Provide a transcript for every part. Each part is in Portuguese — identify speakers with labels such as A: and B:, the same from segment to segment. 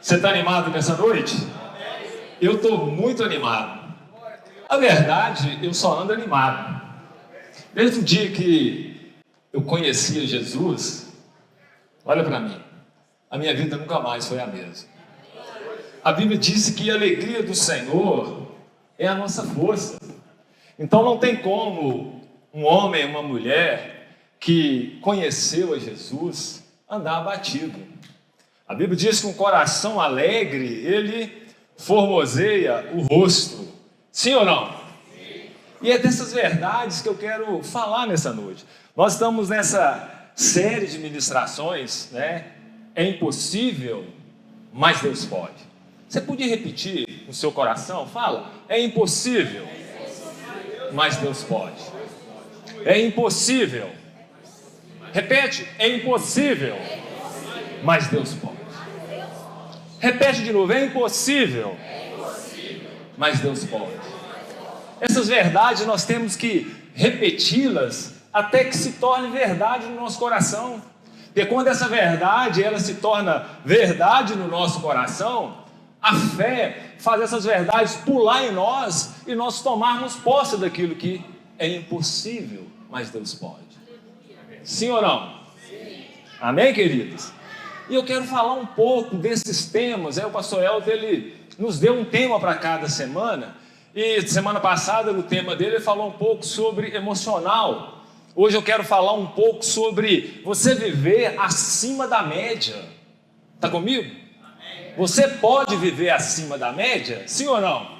A: Você está animado nessa noite? Eu estou muito animado. A verdade, eu só ando animado. Desde o dia que eu conhecia Jesus, olha para mim, a minha vida nunca mais foi a mesma. A Bíblia disse que a alegria do Senhor é a nossa força. Então não tem como um homem, uma mulher que conheceu a Jesus andar abatido. A Bíblia diz que um coração alegre, ele formoseia o rosto. Sim ou não? Sim. E é dessas verdades que eu quero falar nessa noite. Nós estamos nessa série de ministrações, né? É impossível, mas Deus pode. Você podia repetir no seu coração? Fala, é impossível, mas Deus pode. É impossível. Repete, é impossível, mas Deus pode. Repete de novo, é impossível, mas Deus pode. Essas verdades nós temos que repeti-las até que se torne verdade no nosso coração. Porque quando essa verdade ela se torna verdade no nosso coração, a fé faz essas verdades pular em nós e nós tomarmos posse daquilo que é impossível, mas Deus pode. Sim ou não? Sim. Amém, queridos? E eu quero falar um pouco desses temas. O pastor Elton, ele nos deu um tema para cada semana. E semana passada, no tema dele, ele falou um pouco sobre emocional. Hoje eu quero falar um pouco sobre você viver acima da média. Está comigo? Você pode viver acima da média? Sim ou não?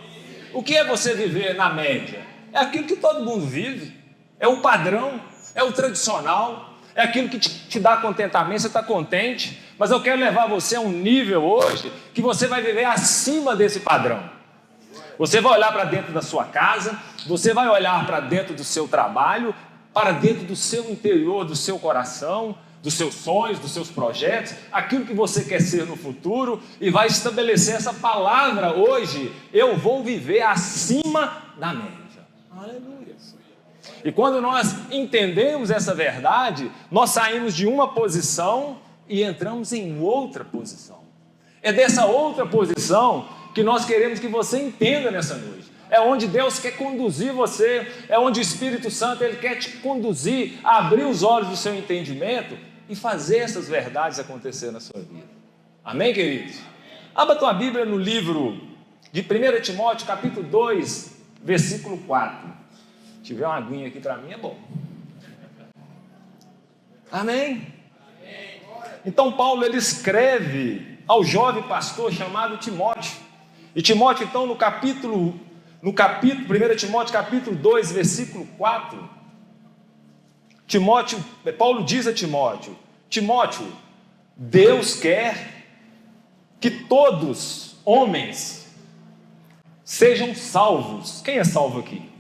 A: O que é você viver na média? É aquilo que todo mundo vive. É o padrão, é o tradicional, é aquilo que te dá contentamento, você está contente. Mas eu quero levar você a um nível hoje que você vai viver acima desse padrão. Você vai olhar para dentro da sua casa, você vai olhar para dentro do seu trabalho, para dentro do seu interior, do seu coração, dos seus sonhos, dos seus projetos, aquilo que você quer ser no futuro, e vai estabelecer essa palavra hoje: eu vou viver acima da média. Aleluia. E quando nós entendemos essa verdade, nós saímos de uma posição e entramos em outra posição. É dessa outra posição que nós queremos que você entenda nessa noite. É onde Deus quer conduzir você, é onde o Espírito Santo ele quer te conduzir a abrir os olhos do seu entendimento e fazer essas verdades acontecer na sua vida. Amém, queridos? Abra tua Bíblia no livro de 1 Timóteo, capítulo 2, versículo 4. Se tiver uma aguinha aqui para mim, é bom. Amém? Então Paulo ele escreve ao jovem pastor chamado Timóteo. E Timóteo, então, no capítulo 1 Timóteo capítulo 2, versículo 4, Paulo diz a Timóteo: Timóteo, Deus quer que todos homens sejam salvos. Quem é salvo aqui?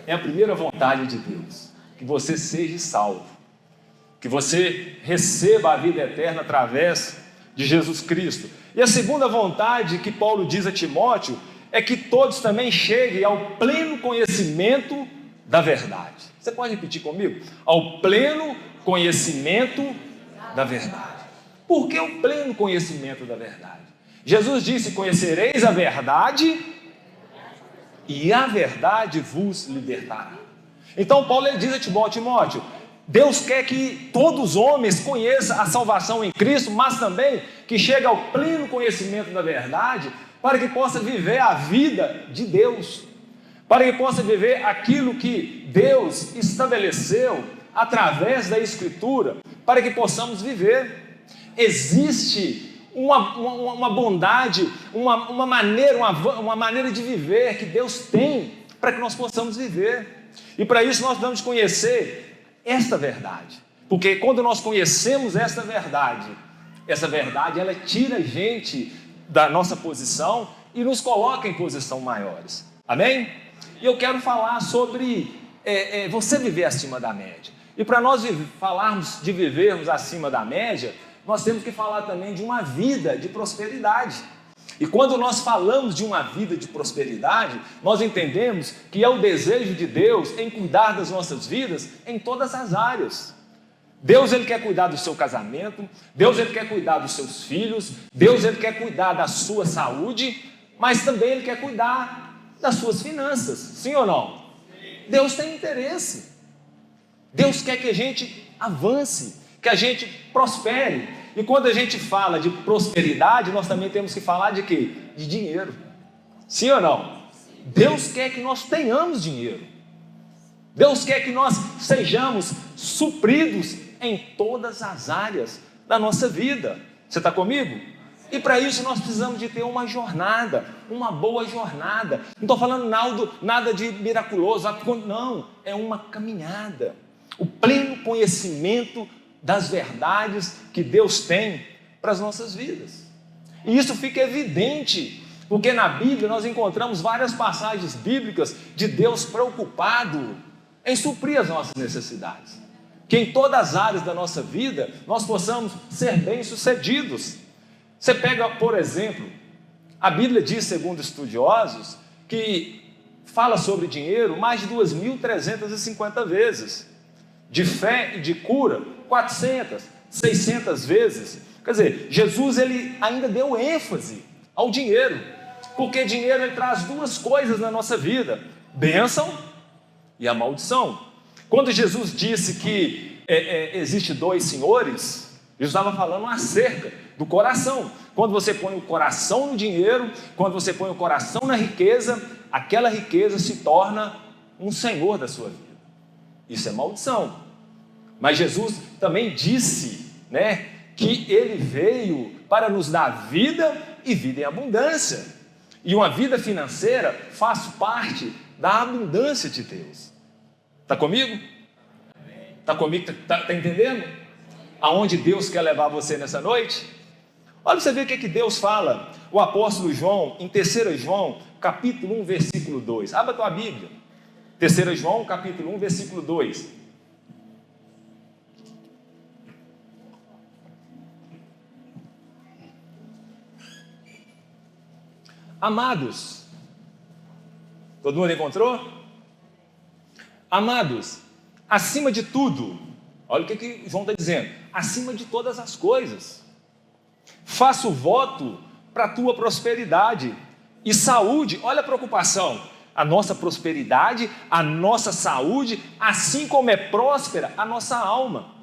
A: É a primeira vontade de Deus, que você seja salvo, que você receba a vida eterna através de Jesus Cristo. E a segunda vontade que Paulo diz a Timóteo é que todos também cheguem ao pleno conhecimento da verdade. Você pode repetir comigo? Ao pleno conhecimento da verdade. Por que o pleno conhecimento da verdade? Jesus disse: conhecereis a verdade e a verdade vos libertará. Então Paulo ele diz a Timóteo: Deus quer que todos os homens conheçam a salvação em Cristo, mas também que chegue ao pleno conhecimento da verdade, para que possa viver a vida de Deus, para que possa viver aquilo que Deus estabeleceu através da Escritura, para que possamos viver. Existe uma bondade, uma maneira de viver que Deus tem para que nós possamos viver. E para isso nós precisamos conhecer esta verdade, porque quando nós conhecemos essa verdade ela tira a gente da nossa posição e nos coloca em posição maiores. Amém? E eu quero falar sobre você viver acima da média. E para nós falarmos de vivermos acima da média, nós temos que falar também de uma vida de prosperidade. E quando nós falamos de uma vida de prosperidade, nós entendemos que é o desejo de Deus em cuidar das nossas vidas em todas as áreas. Deus, Ele quer cuidar do seu casamento, Deus, Ele quer cuidar dos seus filhos, Deus, Ele quer cuidar da sua saúde, mas também Ele quer cuidar das suas finanças, sim ou não? Deus tem interesse, Deus quer que a gente avance, que a gente prospere, e quando a gente fala de prosperidade, nós também temos que falar de quê? De dinheiro, sim ou não? Deus quer que nós tenhamos dinheiro, Deus quer que nós sejamos supridos em todas as áreas da nossa vida. Você está comigo? E para isso nós precisamos de ter uma jornada, uma boa jornada. Não estou falando nada de miraculoso, não, é uma caminhada. O pleno conhecimento das verdades que Deus tem para as nossas vidas. E isso fica evidente, porque na Bíblia nós encontramos várias passagens bíblicas de Deus preocupado em suprir as nossas necessidades. Que em todas as áreas da nossa vida nós possamos ser bem-sucedidos. Você pega, por exemplo, a Bíblia diz, segundo estudiosos, que fala sobre dinheiro mais de 2.350 vezes. De fé e de cura, 400, 600 vezes. Quer dizer, Jesus ele ainda deu ênfase ao dinheiro, porque dinheiro ele traz duas coisas na nossa vida: bênção e a maldição. Quando Jesus disse que existe dois senhores, Jesus estava falando acerca do coração. Quando você põe o coração no dinheiro, quando você põe o coração na riqueza, aquela riqueza se torna um senhor da sua vida. Isso é maldição. Mas Jesus também disse, que Ele veio para nos dar vida e vida em abundância. E uma vida financeira faz parte da abundância de Deus. Está comigo? Está comigo? Está entendendo? Aonde Deus quer levar você nessa noite? Olha para você ver o que Deus fala. O apóstolo João, em 3 João, capítulo 1, versículo 2. Abra a tua Bíblia. 3 João, capítulo 1, versículo 2. Amados, todo mundo encontrou? Amados, acima de tudo, olha o que João está dizendo, acima de todas as coisas, faço voto para a tua prosperidade e saúde. Olha a preocupação, a nossa prosperidade, a nossa saúde, assim como é próspera a nossa alma.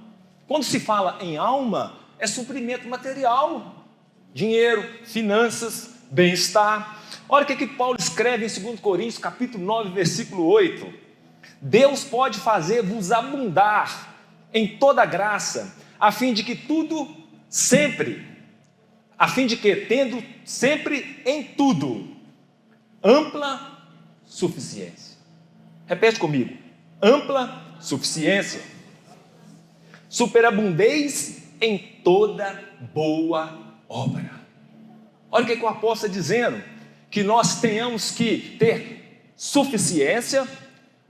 A: Quando se fala em alma, é suprimento material, dinheiro, finanças, bem-estar. Olha o que Paulo escreve em 2 Coríntios, capítulo 9, versículo 8. Deus pode fazer-vos abundar em toda graça, a fim de que tendo sempre em tudo ampla suficiência. Repete comigo: ampla suficiência. Superabundez em toda boa obra. Olha o que o apóstolo está dizendo, que nós tenhamos que ter suficiência,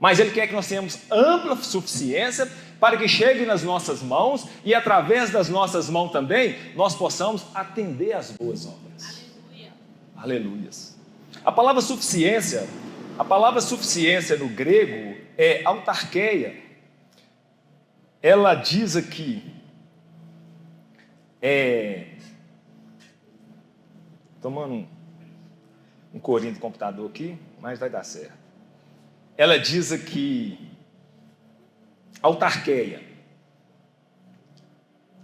A: mas ele quer que nós tenhamos ampla suficiência para que chegue nas nossas mãos e através das nossas mãos também nós possamos atender às boas obras. Aleluias. A palavra suficiência no grego é autarkeia. Ela diz aqui, tomando um corinho do computador aqui, mas vai dar certo. Ela diz aqui, autarkeia,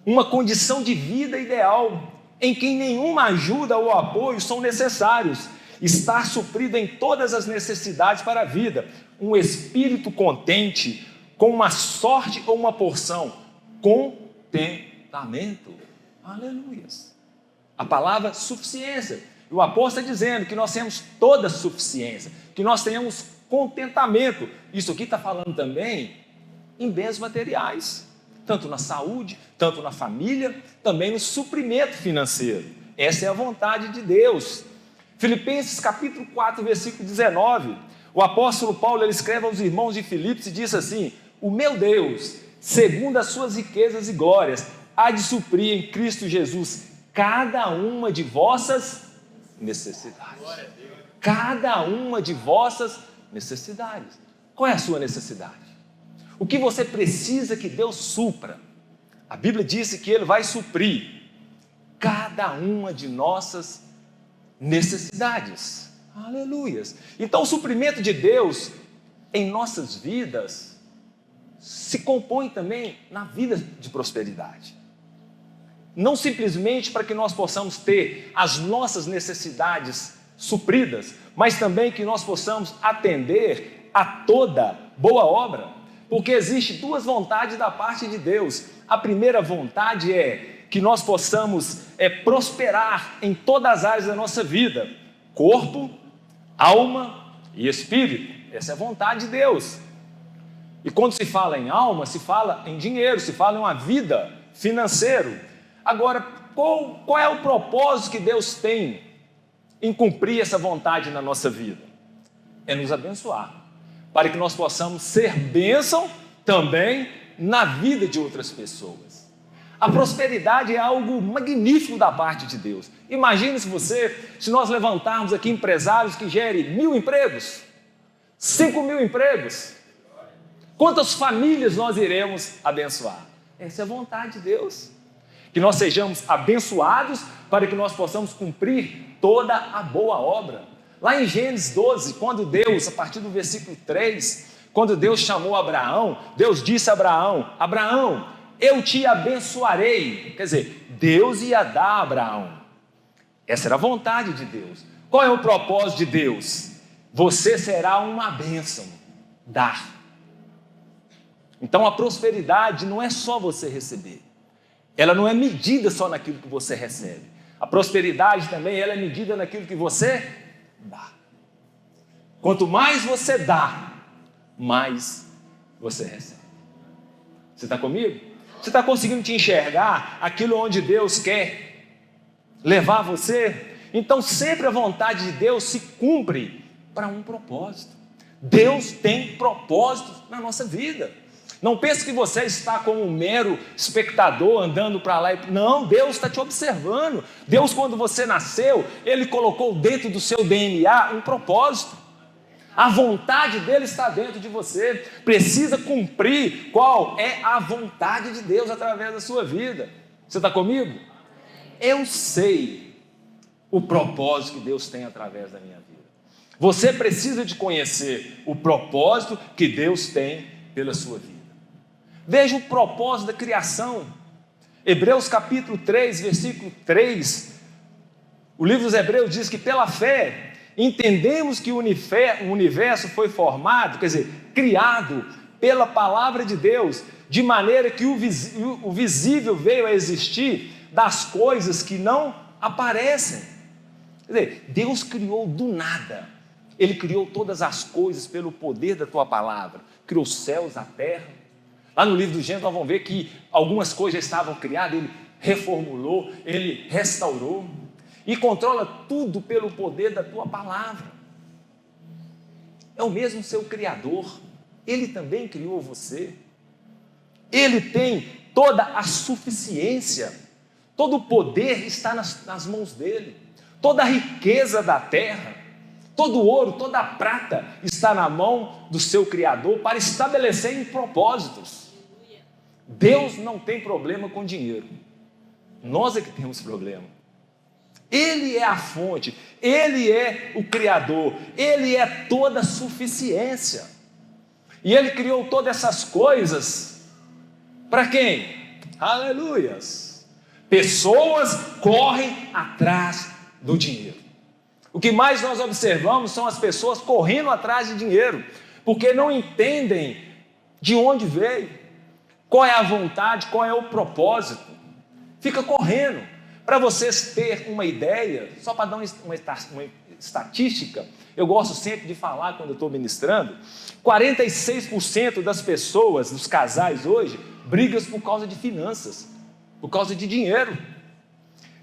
A: uma condição de vida ideal, em que nenhuma ajuda ou apoio são necessários, estar suprido em todas as necessidades para a vida, um espírito contente, com uma sorte ou uma porção, contentamento. Aleluias. A palavra suficiência, o apóstolo está dizendo que nós temos toda suficiência, que nós tenhamos contentamento. Isso aqui está falando também em bens materiais, tanto na saúde, tanto na família, também no suprimento financeiro. Essa é a vontade de Deus. Filipenses capítulo 4, versículo 19, o apóstolo Paulo ele escreve aos irmãos de Filipos e diz assim: o meu Deus, segundo as suas riquezas e glórias, há de suprir em Cristo Jesus cada uma de vossas necessidades. Cada uma de vossas necessidades. Qual é a sua necessidade? O que você precisa que Deus supra?
B: A Bíblia disse que Ele vai suprir cada uma de nossas necessidades. Aleluias! Então o suprimento de Deus em nossas vidas se compõe também na vida de prosperidade. Não simplesmente para que nós possamos ter as nossas necessidades supridas, mas também que nós possamos atender a toda boa obra, porque existe duas vontades da parte de Deus. A primeira vontade é que nós possamos prosperar em todas as áreas da nossa vida, corpo, alma e espírito. Essa é a vontade de Deus. E quando se fala em alma, se fala em dinheiro, se fala em uma vida financeira. Agora, qual é o propósito que Deus tem em cumprir essa vontade na nossa vida? É nos abençoar, para que nós possamos ser bênção também na vida de outras pessoas. A prosperidade é algo magnífico da parte de Deus. Imagine se nós levantarmos aqui empresários que gerem 1.000 empregos, 5.000 empregos. Quantas famílias nós iremos abençoar? Essa é a vontade de Deus. Que nós sejamos abençoados para que nós possamos cumprir toda a boa obra. Lá em Gênesis 12, quando Deus, a partir do versículo 3, quando Deus chamou Abraão, Deus disse a Abraão: Abraão, eu te abençoarei. Quer dizer, Deus ia dar a Abraão. Essa era a vontade de Deus. Qual é o propósito de Deus? Você será uma bênção. Dar. Então a prosperidade não é só você receber. Ela não é medida só naquilo que você recebe. A prosperidade também ela é medida naquilo que você dá. Quanto mais você dá, mais você recebe. Você está comigo? Você está conseguindo te enxergar aquilo onde Deus quer levar você? Então sempre a vontade de Deus se cumpre para um propósito. Deus tem propósitos na nossa vida. Não pense que você está como um mero espectador andando para lá. Não, Deus está te observando. Deus, quando você nasceu, Ele colocou dentro do seu DNA um propósito. A vontade dele está dentro de você. Precisa cumprir qual é a vontade de Deus através da sua vida. Você está comigo? Eu sei o propósito que Deus tem através da minha vida. Você precisa de conhecer o propósito que Deus tem pela sua vida. Veja o propósito da criação. Hebreus capítulo 3, versículo 3. O livro dos Hebreus diz que pela fé entendemos que o universo foi formado, quer dizer, criado pela palavra de Deus, de maneira que o visível veio a existir das coisas que não aparecem. Quer dizer, Deus criou do nada. Ele criou todas as coisas pelo poder da tua palavra. Criou os céus, a terra. Lá no livro do Gênesis nós vamos ver que algumas coisas já estavam criadas, Ele reformulou, Ele restaurou e controla tudo pelo poder da tua palavra. É o mesmo seu Criador, Ele também criou você. Ele tem toda a suficiência, todo o poder está nas mãos dEle, toda a riqueza da terra, todo o ouro, toda a prata está na mão do seu Criador para estabelecer em propósitos. Deus não tem problema com dinheiro. Nós é que temos problema. Ele é a fonte, Ele é o Criador, Ele é toda a suficiência. E Ele criou todas essas coisas para quem? Aleluias! Pessoas correm atrás do dinheiro. O que mais nós observamos são as pessoas correndo atrás de dinheiro, porque não entendem de onde veio, qual é a vontade, qual é o propósito. Fica correndo. Para vocês terem uma ideia, só para dar uma estatística, eu gosto sempre de falar quando eu estou ministrando, 46% das pessoas, dos casais hoje, brigam por causa de finanças, por causa de dinheiro.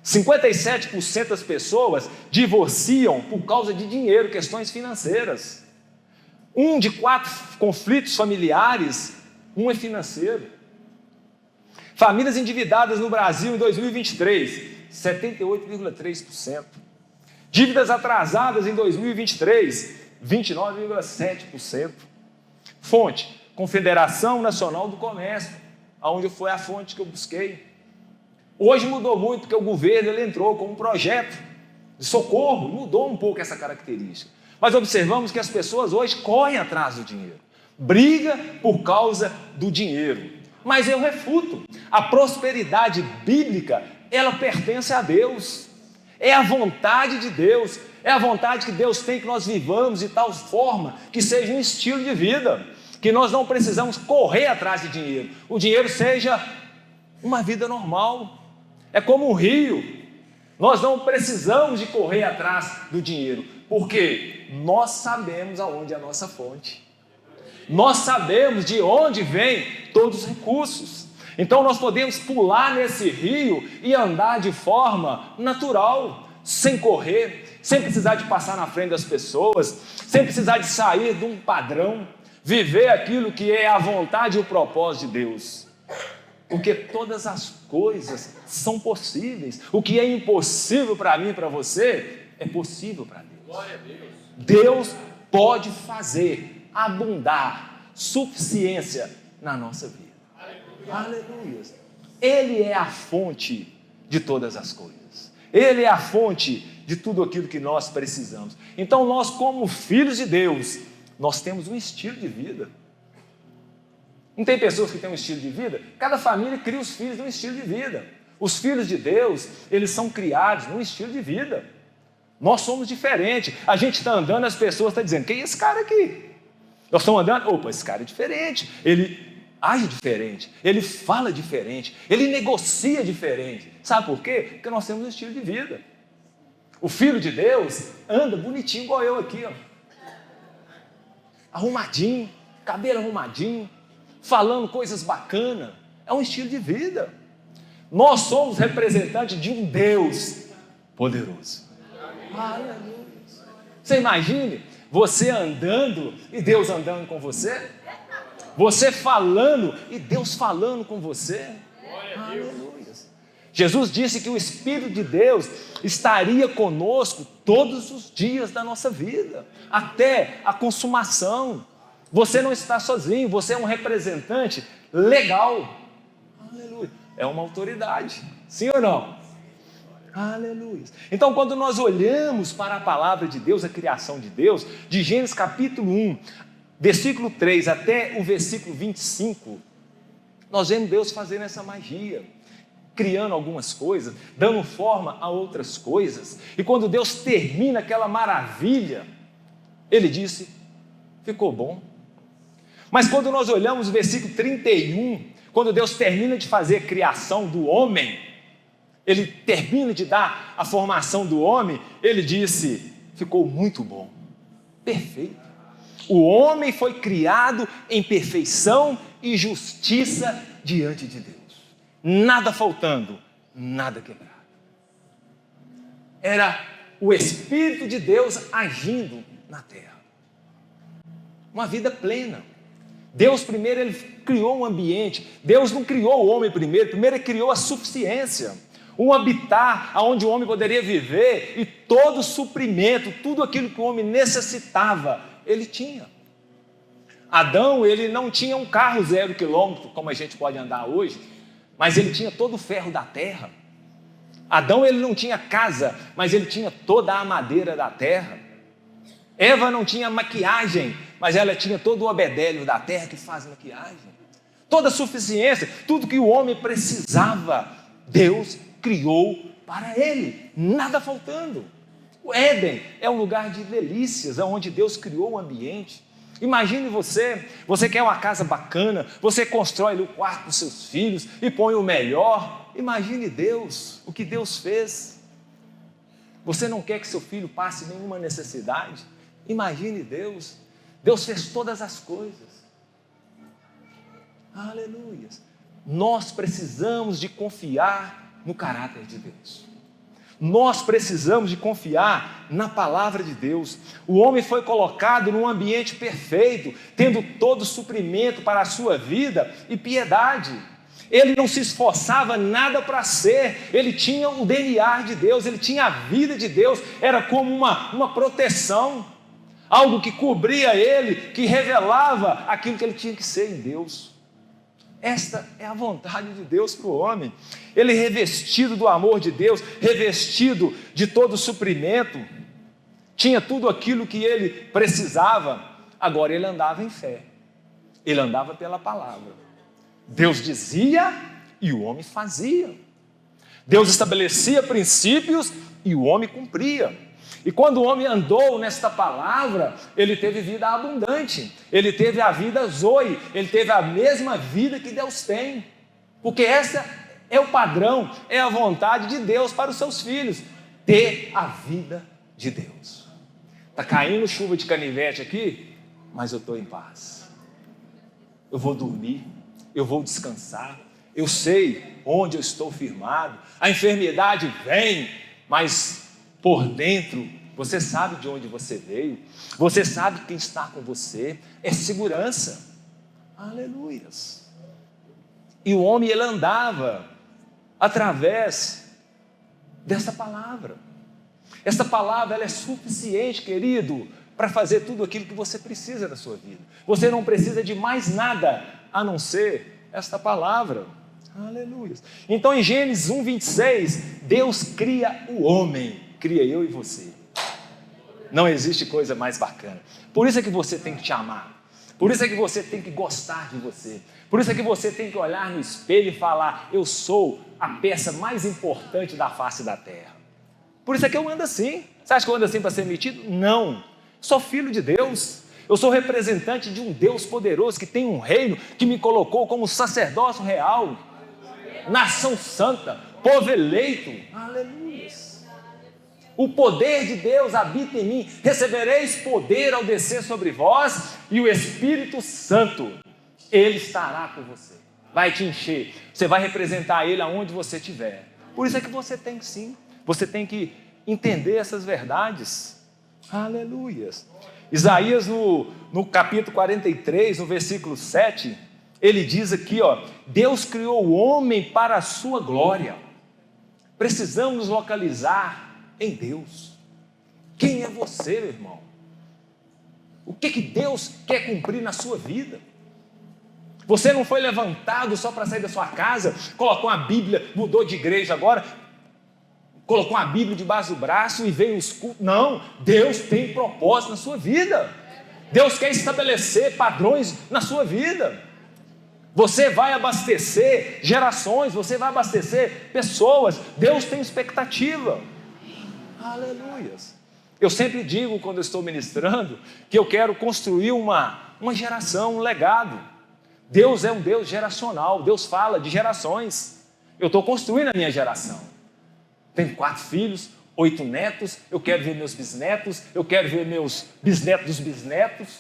B: 57% das pessoas divorciam por causa de dinheiro, questões financeiras. 1 de 4 conflitos familiares, um é financeiro. Famílias endividadas no Brasil em 2023, 78,3%. Dívidas atrasadas em 2023, 29,7%. Fonte: Confederação Nacional do Comércio. aonde foi a fonte que eu busquei. Hoje mudou muito, porque o governo ele entrou com um projeto de socorro, mudou um pouco essa característica. Mas observamos que as pessoas hoje correm atrás do dinheiro, briga por causa do dinheiro. Mas eu refuto, a prosperidade bíblica, ela pertence a Deus, é a vontade de Deus, é a vontade que Deus tem que nós vivamos de tal forma que seja um estilo de vida, que nós não precisamos correr atrás de dinheiro, o dinheiro seja uma vida normal, é como um rio, nós não precisamos de correr atrás do dinheiro, porque nós sabemos aonde é a nossa fonte, nós sabemos de onde vêm todos os recursos, então nós podemos pular nesse rio e andar de forma natural, sem correr, sem precisar de passar na frente das pessoas, sem precisar de sair de um padrão, viver aquilo que é a vontade e o propósito de Deus, porque todas as coisas são possíveis, o que é impossível para mim e para você, é possível para Deus.
A: Glória a Deus.
B: Deus pode fazer abundar suficiência na nossa vida. Aleluia. Ele é a fonte de todas as coisas. Ele é a fonte de tudo aquilo que nós precisamos. Então nós, como filhos de Deus, nós temos um estilo de vida. Não tem pessoas que têm um estilo de vida? Cada família cria os filhos num estilo de vida. Os filhos de Deus, eles são criados num estilo de vida. Nós somos diferentes. A gente está andando, as pessoas estão dizendo, quem é esse cara aqui? Nós estamos andando, opa, esse cara é diferente. Ele age diferente, ele fala diferente, ele negocia diferente. Sabe por quê? Porque nós temos um estilo de vida. O filho de Deus anda bonitinho igual eu aqui, ó. Arrumadinho, cabelo arrumadinho, falando coisas bacanas. É um estilo de vida. Nós somos representantes de um Deus poderoso. Aleluia. Você imagine você andando e Deus andando com você? Você falando e Deus falando com você? Aleluia. Jesus disse que o Espírito de Deus estaria conosco todos os dias da nossa vida, até a consumação. Você não está sozinho, você é um representante legal. Aleluia. É uma autoridade, sim ou não? Aleluia. Então, quando nós olhamos para a palavra de Deus, a criação de Deus, de Gênesis capítulo 1, versículo 3 até o versículo 25, nós vemos Deus fazendo essa magia, criando algumas coisas, dando forma a outras coisas, e quando Deus termina aquela maravilha, Ele disse, ficou bom. Mas quando nós olhamos o versículo 31, quando Deus termina de fazer a criação do homem, Ele termina de dar a formação do homem, Ele disse, ficou muito bom, perfeito. O homem foi criado em perfeição e justiça diante de Deus. Nada faltando, nada quebrado. Era o Espírito de Deus agindo na terra. Uma vida plena. Deus primeiro, Ele criou um ambiente. Deus não criou o homem primeiro Ele criou a suficiência. Um habitat onde o homem poderia viver e todo o suprimento, tudo aquilo que o homem necessitava, ele tinha. Adão, ele não tinha um carro 0 quilômetro, como a gente pode andar hoje, mas ele tinha todo o ferro da terra. Adão, ele não tinha casa, mas ele tinha toda a madeira da terra. Eva não tinha maquiagem, mas ela tinha todo o abedélio da terra que faz maquiagem. Toda a suficiência, tudo que o homem precisava, Deus criou para ele, nada faltando. O Éden é um lugar de delícias, onde Deus criou o ambiente. Imagine você quer uma casa bacana, você constrói ali o quarto dos seus filhos e põe o melhor. Imagine Deus, o que Deus fez. Você não quer que seu filho passe nenhuma necessidade? Imagine Deus. Deus fez todas as coisas. Aleluia. Nós precisamos de confiar no caráter de Deus. Nós precisamos de confiar na palavra de Deus. O homem foi colocado num ambiente perfeito, tendo todo o suprimento para a sua vida e piedade. Ele não se esforçava nada para ser, ele tinha o DNA de Deus, ele tinha a vida de Deus, era como uma proteção, algo que cobria ele, que revelava aquilo que ele tinha que ser em Deus. Esta é a vontade de Deus para o homem. Ele revestido do amor de Deus, revestido de todo o suprimento, tinha tudo aquilo que ele precisava. Agora ele andava em fé, ele andava pela palavra. Deus dizia e o homem fazia. Deus estabelecia princípios e o homem cumpria. E quando o homem andou nesta palavra, ele teve vida abundante, ele teve a vida zoe, ele teve a mesma vida que Deus tem, porque essa é o padrão, é a vontade de Deus para os seus filhos, ter a vida de Deus. Está caindo chuva de canivete aqui, mas eu estou em paz, eu vou dormir, eu vou descansar, eu sei onde eu estou firmado, a enfermidade vem, mas por dentro, você sabe de onde você veio, você sabe quem está com você, é segurança. Aleluias. E o homem, ele andava através dessa palavra. Essa palavra, ela é suficiente, querido, para fazer tudo aquilo que você precisa na sua vida. Você não precisa de mais nada, a não ser esta palavra. Aleluia. Então em Gênesis 1:26, Deus cria o homem, cria eu e você. Não existe coisa mais bacana. Por isso é que você tem que te amar. Por isso é que você tem que gostar de você. Por isso é que você tem que olhar no espelho e falar: eu sou a peça mais importante da face da terra. Por isso é que eu ando assim. Você acha que eu ando assim para ser metido? Não. Sou filho de Deus. Eu sou representante de um Deus poderoso que tem um reino, que me colocou como sacerdócio real, nação santa, povo eleito. Aleluia. O poder de Deus habita em mim. Recebereis poder ao descer sobre vós, e o Espírito Santo, Ele estará com você. Vai te encher. Você vai representar Ele aonde você estiver. Por isso é que você tem que sim. Você tem que entender essas verdades. Aleluias. Isaías no capítulo 43, no versículo 7, ele diz aqui, ó: Deus criou o homem para a sua glória. Precisamos nos localizar em Deus. Quem é você, meu irmão? O que Deus quer cumprir na sua vida? Você não foi levantado só para sair da sua casa, colocou uma Bíblia, mudou de igreja agora, colocou uma Bíblia debaixo do braço e veio os cultos. Não, Deus tem propósito na sua vida. Deus quer estabelecer padrões na sua vida. Você vai abastecer gerações, você vai abastecer pessoas. Deus tem expectativa. Aleluias. Eu sempre digo, quando eu estou ministrando, que eu quero construir uma geração, um legado. Deus é um Deus geracional. Deus fala de gerações. Eu estou construindo a minha geração. Tenho 4 filhos, 8 netos. Eu quero ver meus bisnetos. Eu quero ver meus bisnetos dos bisnetos.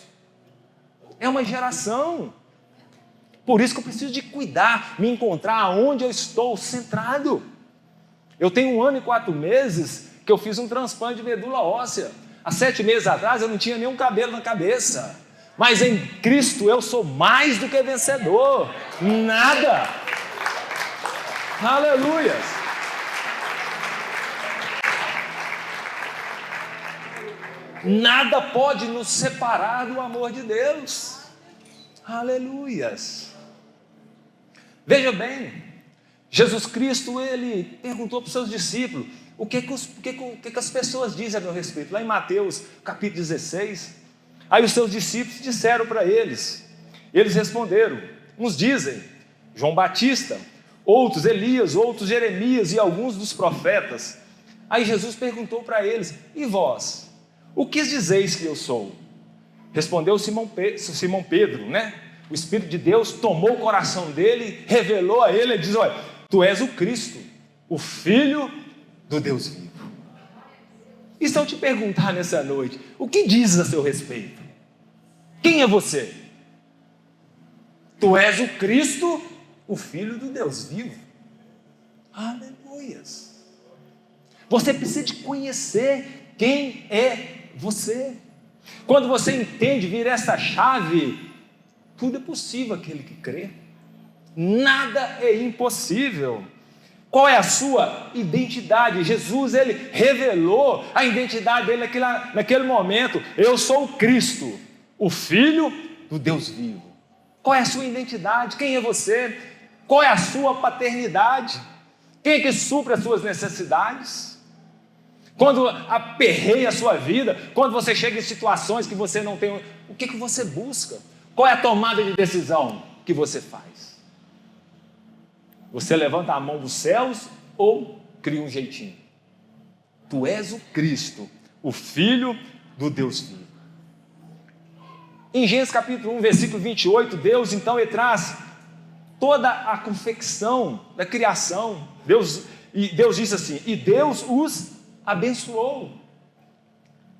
B: É uma geração. Por isso que eu preciso de cuidar, me encontrar onde eu estou centrado. Eu tenho 1 ano e 4 meses que eu fiz um transplante de medula óssea. Há 7 meses atrás eu não tinha nenhum cabelo na cabeça. Mas em Cristo eu sou mais do que vencedor. Nada. Aleluia. Nada pode nos separar do amor de Deus. Aleluias. Veja bem, Jesus Cristo, ele perguntou para os seus discípulos: o que as pessoas dizem a meu respeito? Lá em Mateus capítulo 16, aí os seus discípulos disseram para eles, eles responderam: uns dizem João Batista, outros Elias, outros Jeremias e alguns dos profetas. Aí Jesus perguntou para eles: e vós, o que dizeis que eu sou? Respondeu Simão Pedro, né? O Espírito de Deus tomou o coração dele, revelou a ele e diz: olha, tu és o Cristo, o Filho do Deus vivo. E se eu te perguntar nessa noite, o que dizes a seu respeito? Quem é você? Tu és o Cristo, o Filho do Deus vivo. Aleluias. Você precisa de conhecer quem é você. Quando você entende, vira essa chave, tudo é possível aquele que crê. Nada é impossível. Qual é a sua identidade? Jesus, ele revelou a identidade dele naquele momento. Eu sou o Cristo, o Filho do Deus vivo. Qual é a sua identidade? Quem é você? Qual é a sua paternidade? Quem é que supre as suas necessidades? Quando aperreia a sua vida, quando você chega em situações que você não tem, o que você busca? Qual é a tomada de decisão que você faz? Você levanta a mão dos céus ou cria um jeitinho? Tu és o Cristo, o Filho do Deus vivo. Em Gênesis capítulo 1, versículo 28, Deus então ele traz toda a confecção da criação. Deus disse assim, e Deus os abençoou.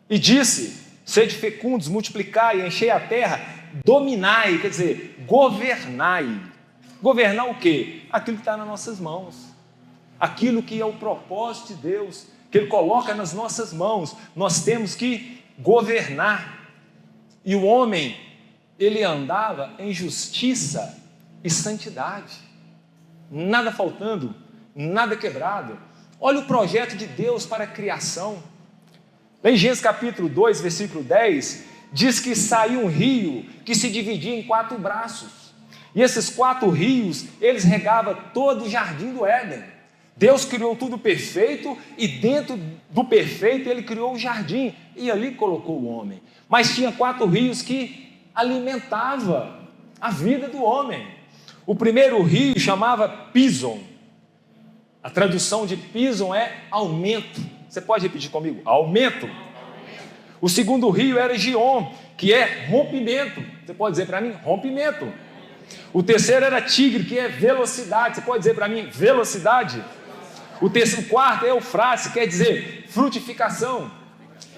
B: E disse, sede fecundos, multiplicai, enchei a terra, dominai, quer dizer, governai. Governar o quê? Aquilo que está nas nossas mãos. Aquilo que é o propósito de Deus, que Ele coloca nas nossas mãos. Nós temos que governar. E o homem, ele andava em justiça e santidade. Nada faltando, nada quebrado. Olha o projeto de Deus para a criação. Em Gênesis capítulo 2, versículo 10, diz que saiu um rio que se dividia em 4 braços. E esses 4 rios, eles regavam todo o jardim do Éden. Deus criou tudo perfeito e dentro do perfeito Ele criou o jardim e ali colocou o homem. Mas tinha 4 rios que alimentavam a vida do homem. O primeiro rio chamava Pison. A tradução de Pison é aumento. Você pode repetir comigo? Aumento. O segundo rio era Gion, que é rompimento. Você pode dizer para mim? Rompimento. O terceiro era Tigre, que é velocidade. Você pode dizer para mim? Velocidade. O quarto é Eufrates, quer dizer frutificação.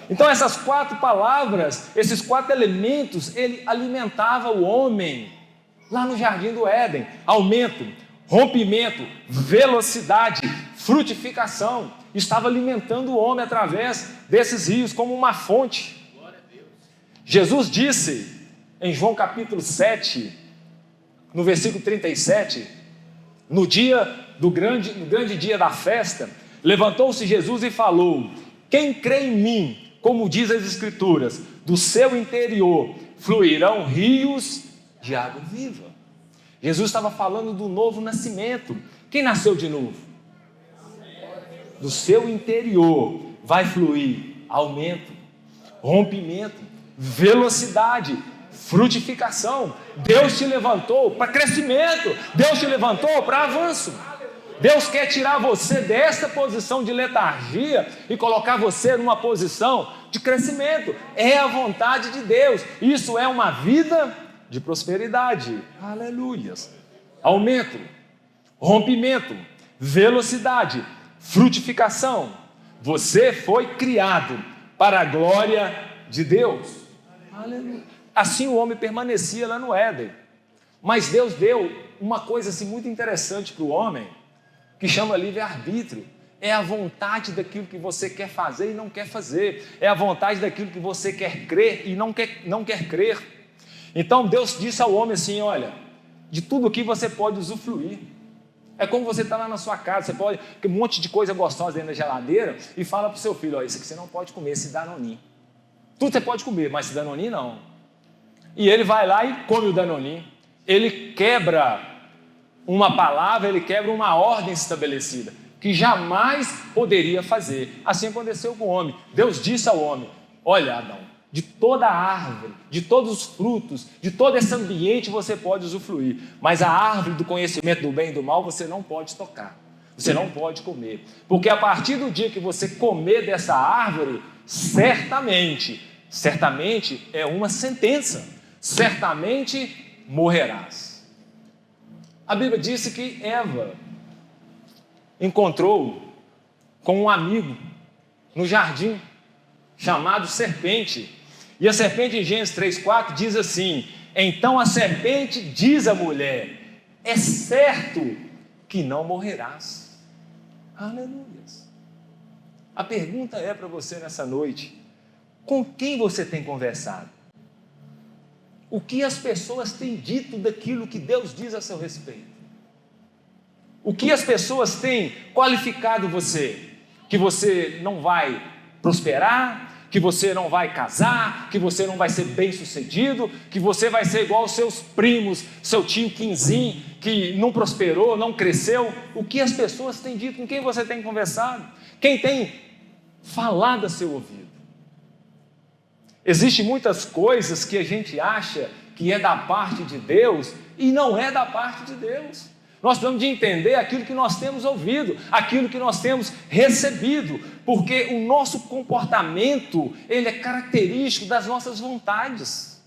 B: Então essas 4 palavras, esses 4 elementos, ele alimentava o homem lá no jardim do Éden. Aumento, rompimento, velocidade, frutificação. Estava alimentando o homem através desses rios como uma fonte. Jesus disse em João capítulo 7, no versículo 37, no grande dia da festa, levantou-se Jesus e falou: quem crê em mim, como diz as Escrituras, do seu interior fluirão rios de água viva. Jesus estava falando do novo nascimento. Quem nasceu de novo? Do seu interior vai fluir aumento, rompimento, velocidade, frutificação. Deus te levantou para crescimento, Deus te levantou para avanço. Deus quer tirar você dessa posição de letargia e colocar você numa posição de crescimento. É a vontade de Deus. Isso é uma vida de prosperidade. Aleluias. Aumento, rompimento, velocidade, frutificação. Você foi criado para a glória de Deus. Aleluia. Assim o homem permanecia lá no Éden. Mas Deus deu uma coisa assim muito interessante para o homem, que chama livre-arbítrio. É a vontade daquilo que você quer fazer e não quer fazer. É a vontade daquilo que você quer crer e não quer crer. Então Deus disse ao homem assim: olha, de tudo aqui você pode usufruir. É como você está lá na sua casa, você pode ter um monte de coisa gostosa dentro da geladeira e fala para o seu filho: olha, isso aqui você não pode comer, esse Danoninho. Tudo você pode comer, mas esse Danoninho não. E ele vai lá e come o Danoninho. Ele quebra uma palavra, ele quebra uma ordem estabelecida, que jamais poderia fazer. Assim aconteceu com o homem. Deus disse ao homem: olha, Adão, de toda a árvore, de todos os frutos, de todo esse ambiente você pode usufruir, mas a árvore do conhecimento do bem e do mal você não pode tocar, você não pode comer, porque a partir do dia que você comer dessa árvore, certamente é uma sentença, certamente morrerás. A Bíblia disse que Eva encontrou com um amigo no jardim chamado serpente. E a serpente em Gênesis 3,4 diz assim: então a serpente diz à mulher: é certo que não morrerás. Aleluia. A pergunta é para você nessa noite: com quem você tem conversado? O que as pessoas têm dito daquilo que Deus diz a seu respeito? O que as pessoas têm qualificado você? Que você não vai prosperar, que você não vai casar, que você não vai ser bem-sucedido, que você vai ser igual aos seus primos, seu tio Quinzinho, que não prosperou, não cresceu. O que as pessoas têm dito, com quem você tem conversado, quem tem falado a seu ouvido. Existem muitas coisas que a gente acha que é da parte de Deus e não é da parte de Deus. Nós precisamos de entender aquilo que nós temos ouvido, aquilo que nós temos recebido, porque o nosso comportamento, ele é característico das nossas vontades.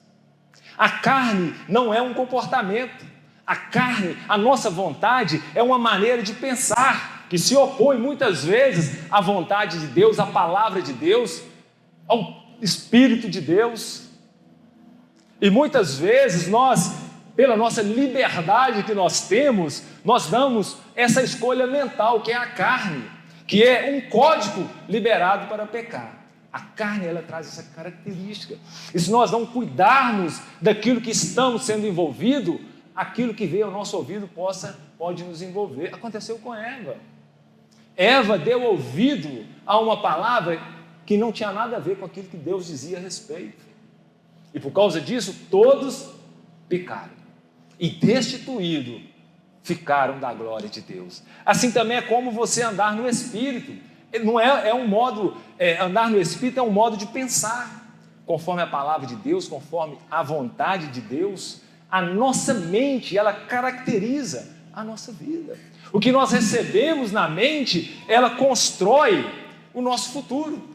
B: A carne não é um comportamento. A carne, a nossa vontade, é uma maneira de pensar, que se opõe muitas vezes à vontade de Deus, à palavra de Deus, ao Espírito de Deus. E muitas vezes nós, pela nossa liberdade que nós temos, nós damos essa escolha mental, que é a carne, que é um código liberado para pecar. A carne, ela traz essa característica. E se nós não cuidarmos daquilo que estamos sendo envolvidos, aquilo que veio ao nosso ouvido pode nos envolver. Aconteceu com Eva. Eva deu ouvido a uma palavra que não tinha nada a ver com aquilo que Deus dizia a respeito. E por causa disso, todos pecaram. E destituídos ficaram da glória de Deus. Assim também é como você andar no Espírito. Não é um modo, andar no Espírito é um modo de pensar, conforme a palavra de Deus, conforme a vontade de Deus. A nossa mente, ela caracteriza a nossa vida. O que nós recebemos na mente, ela constrói o nosso futuro.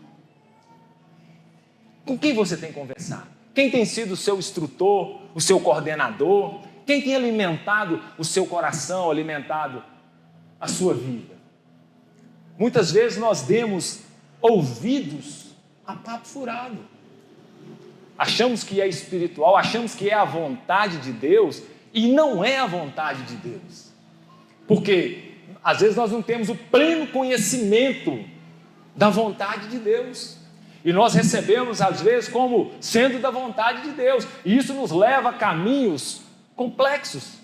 B: Com quem você tem conversado? Quem tem sido o seu instrutor, o seu coordenador? Quem tem alimentado o seu coração, alimentado a sua vida? Muitas vezes nós demos ouvidos a papo furado. Achamos que é espiritual, achamos que é a vontade de Deus e não é a vontade de Deus. Porque às vezes nós não temos o pleno conhecimento da vontade de Deus. E nós recebemos às vezes como sendo da vontade de Deus. E isso nos leva a caminhos complexos.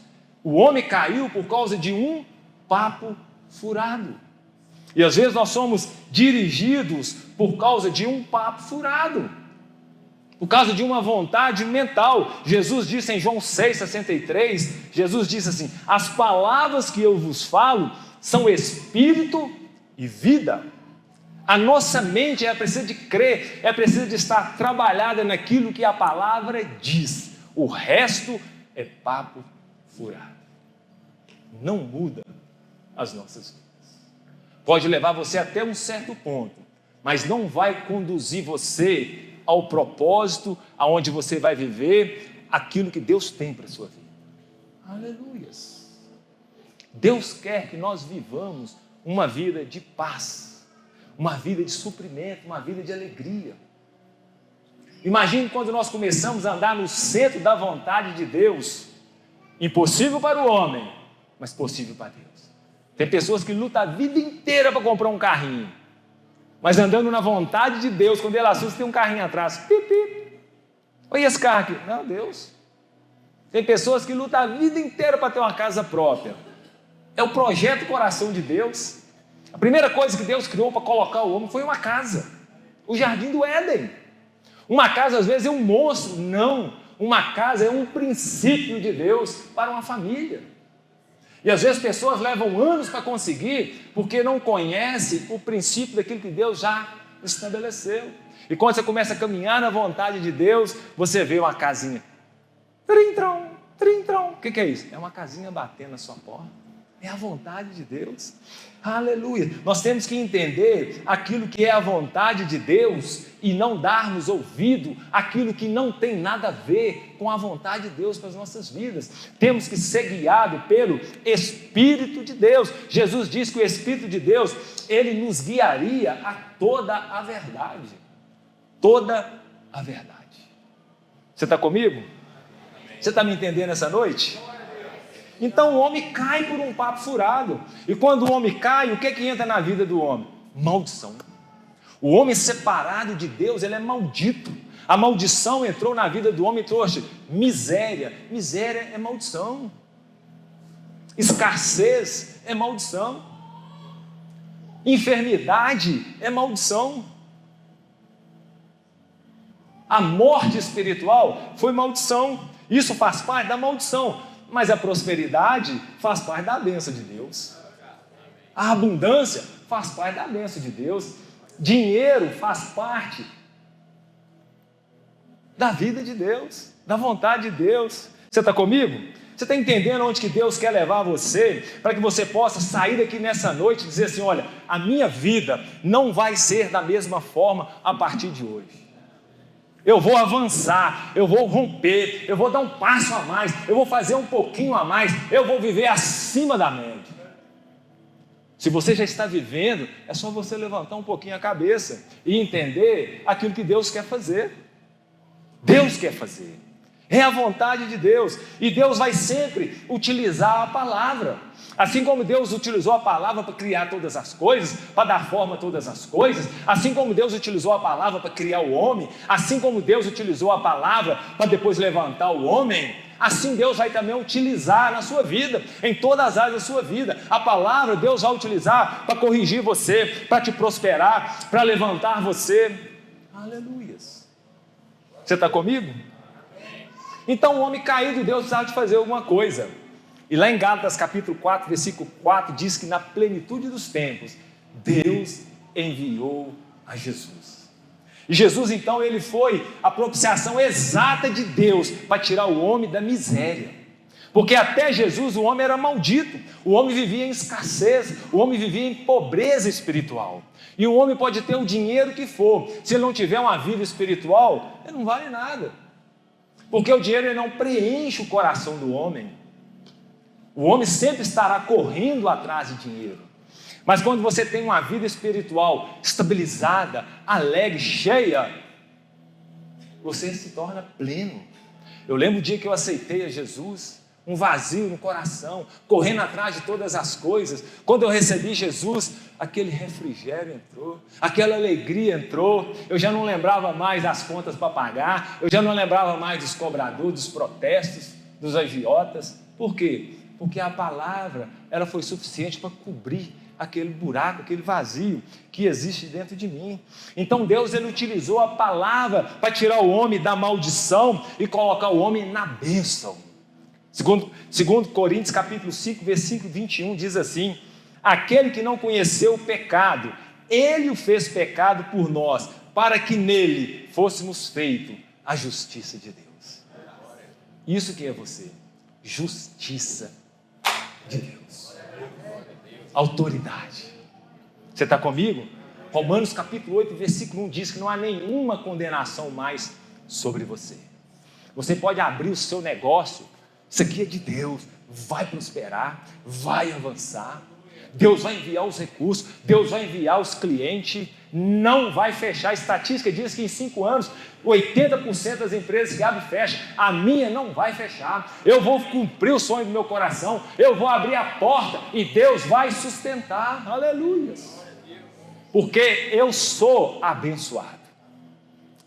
B: O homem caiu por causa de um papo furado. E às vezes nós somos dirigidos por causa de um papo furado, por causa de uma vontade mental. Jesus disse em João 6,63, Jesus disse assim: as palavras que eu vos falo são espírito e vida. A nossa mente precisa de crer, precisa de estar trabalhada naquilo que a palavra diz. O resto é papo furado. Não muda as nossas vidas. Pode levar você até um certo ponto, mas não vai conduzir você ao propósito, aonde você vai viver aquilo que Deus tem para a sua vida. Aleluias! Deus quer que nós vivamos uma vida de paz, uma vida de suprimento, uma vida de alegria. Imagine quando nós começamos a andar no centro da vontade de Deus. Impossível para o homem, mas possível para Deus. Tem pessoas que lutam a vida inteira para comprar um carrinho, mas andando na vontade de Deus, quando ele assusta, tem um carrinho atrás. Pip, pip. Olha esse carro aqui. Meu Deus. Tem pessoas que lutam a vida inteira para ter uma casa própria. É o projeto coração de Deus. A primeira coisa que Deus criou para colocar o homem foi uma casa. O jardim do Éden. Uma casa às vezes é um monstro. Não. Uma casa é um princípio de Deus para uma família. E às vezes pessoas levam anos para conseguir, porque não conhecem o princípio daquilo que Deus já estabeleceu. E quando você começa a caminhar na vontade de Deus, você vê uma casinha. Trim-trom, trim-trom. O que é isso? É uma casinha batendo na sua porta. É a vontade de Deus. Aleluia. Nós temos que entender aquilo que é a vontade de Deus e não darmos ouvido àquilo que não tem nada a ver com a vontade de Deus para as nossas vidas. Temos que ser guiados pelo Espírito de Deus. Jesus disse que o Espírito de Deus, ele nos guiaria a toda a verdade. Toda a verdade. Você está comigo? Você está me entendendo essa noite? Então o homem cai por um papo furado. E quando o homem cai, o que entra na vida do homem? Maldição. O homem separado de Deus, ele é maldito. A maldição entrou na vida do homem e trouxe miséria. Miséria é maldição. Escassez é maldição. Enfermidade é maldição. A morte espiritual foi maldição. Isso faz parte da maldição. Mas a prosperidade faz parte da bênção de Deus. A abundância faz parte da bênção de Deus. Dinheiro faz parte da vida de Deus, da vontade de Deus. Você está comigo? Você está entendendo onde que Deus quer levar você, para que você possa sair daqui nessa noite e dizer assim: olha, a minha vida não vai ser da mesma forma a partir de hoje. Eu vou avançar, eu vou romper, eu vou dar um passo a mais, eu vou fazer um pouquinho a mais, eu vou viver acima da média. Se você já está vivendo, é só você levantar um pouquinho a cabeça e entender aquilo que Deus quer fazer. Deus quer fazer. É a vontade de Deus. E Deus vai sempre utilizar a palavra. Assim como Deus utilizou a palavra para criar todas as coisas, para dar forma a todas as coisas, assim como Deus utilizou a palavra para criar o homem, assim como Deus utilizou a palavra para depois levantar o homem, assim Deus vai também utilizar na sua vida, em todas as áreas da sua vida. A palavra Deus vai utilizar para corrigir você, para te prosperar, para levantar você. Aleluias. Você está comigo? Então o homem caído, Deus precisava de fazer alguma coisa. E lá em Gálatas capítulo 4, versículo 4, diz que na plenitude dos tempos, Deus enviou a Jesus. E Jesus então, ele foi a propiciação exata de Deus para tirar o homem da miséria. Porque até Jesus o homem era maldito, o homem vivia em escassez, o homem vivia em pobreza espiritual. E o homem pode ter o dinheiro que for, se ele não tiver uma vida espiritual, ele não vale nada. Porque o dinheiro ele não preenche o coração do homem. O homem sempre estará correndo atrás de dinheiro. Mas quando você tem uma vida espiritual estabilizada, alegre, cheia, você se torna pleno. Eu lembro o dia que eu aceitei a Jesus, um vazio no coração, correndo atrás de todas as coisas. Quando eu recebi Jesus, aquele refrigério entrou, aquela alegria entrou. Eu já não lembrava mais das contas para pagar, eu já não lembrava mais dos cobradores, dos protestos, dos agiotas. Por quê? Porque a palavra, ela foi suficiente para cobrir aquele buraco, aquele vazio que existe dentro de mim. Então Deus, ele utilizou a palavra para tirar o homem da maldição e colocar o homem na bênção. Segundo Coríntios capítulo 5, versículo 21, diz assim: aquele que não conheceu o pecado, ele o fez pecado por nós, para que nele fôssemos feitos a justiça de Deus. Isso que é você, justiça de Deus, autoridade. Você está comigo? Romanos capítulo 8, versículo 1 diz que não há nenhuma condenação mais sobre você. Você pode abrir o seu negócio, isso aqui é de Deus, vai prosperar, vai avançar. Deus vai enviar os recursos, Deus vai enviar os clientes, não vai fechar. A estatística diz que em 5 anos, 80% das empresas que abrem fecham. A minha não vai fechar. Eu vou cumprir o sonho do meu coração, eu vou abrir a porta e Deus vai sustentar. Aleluia. Porque eu sou abençoado.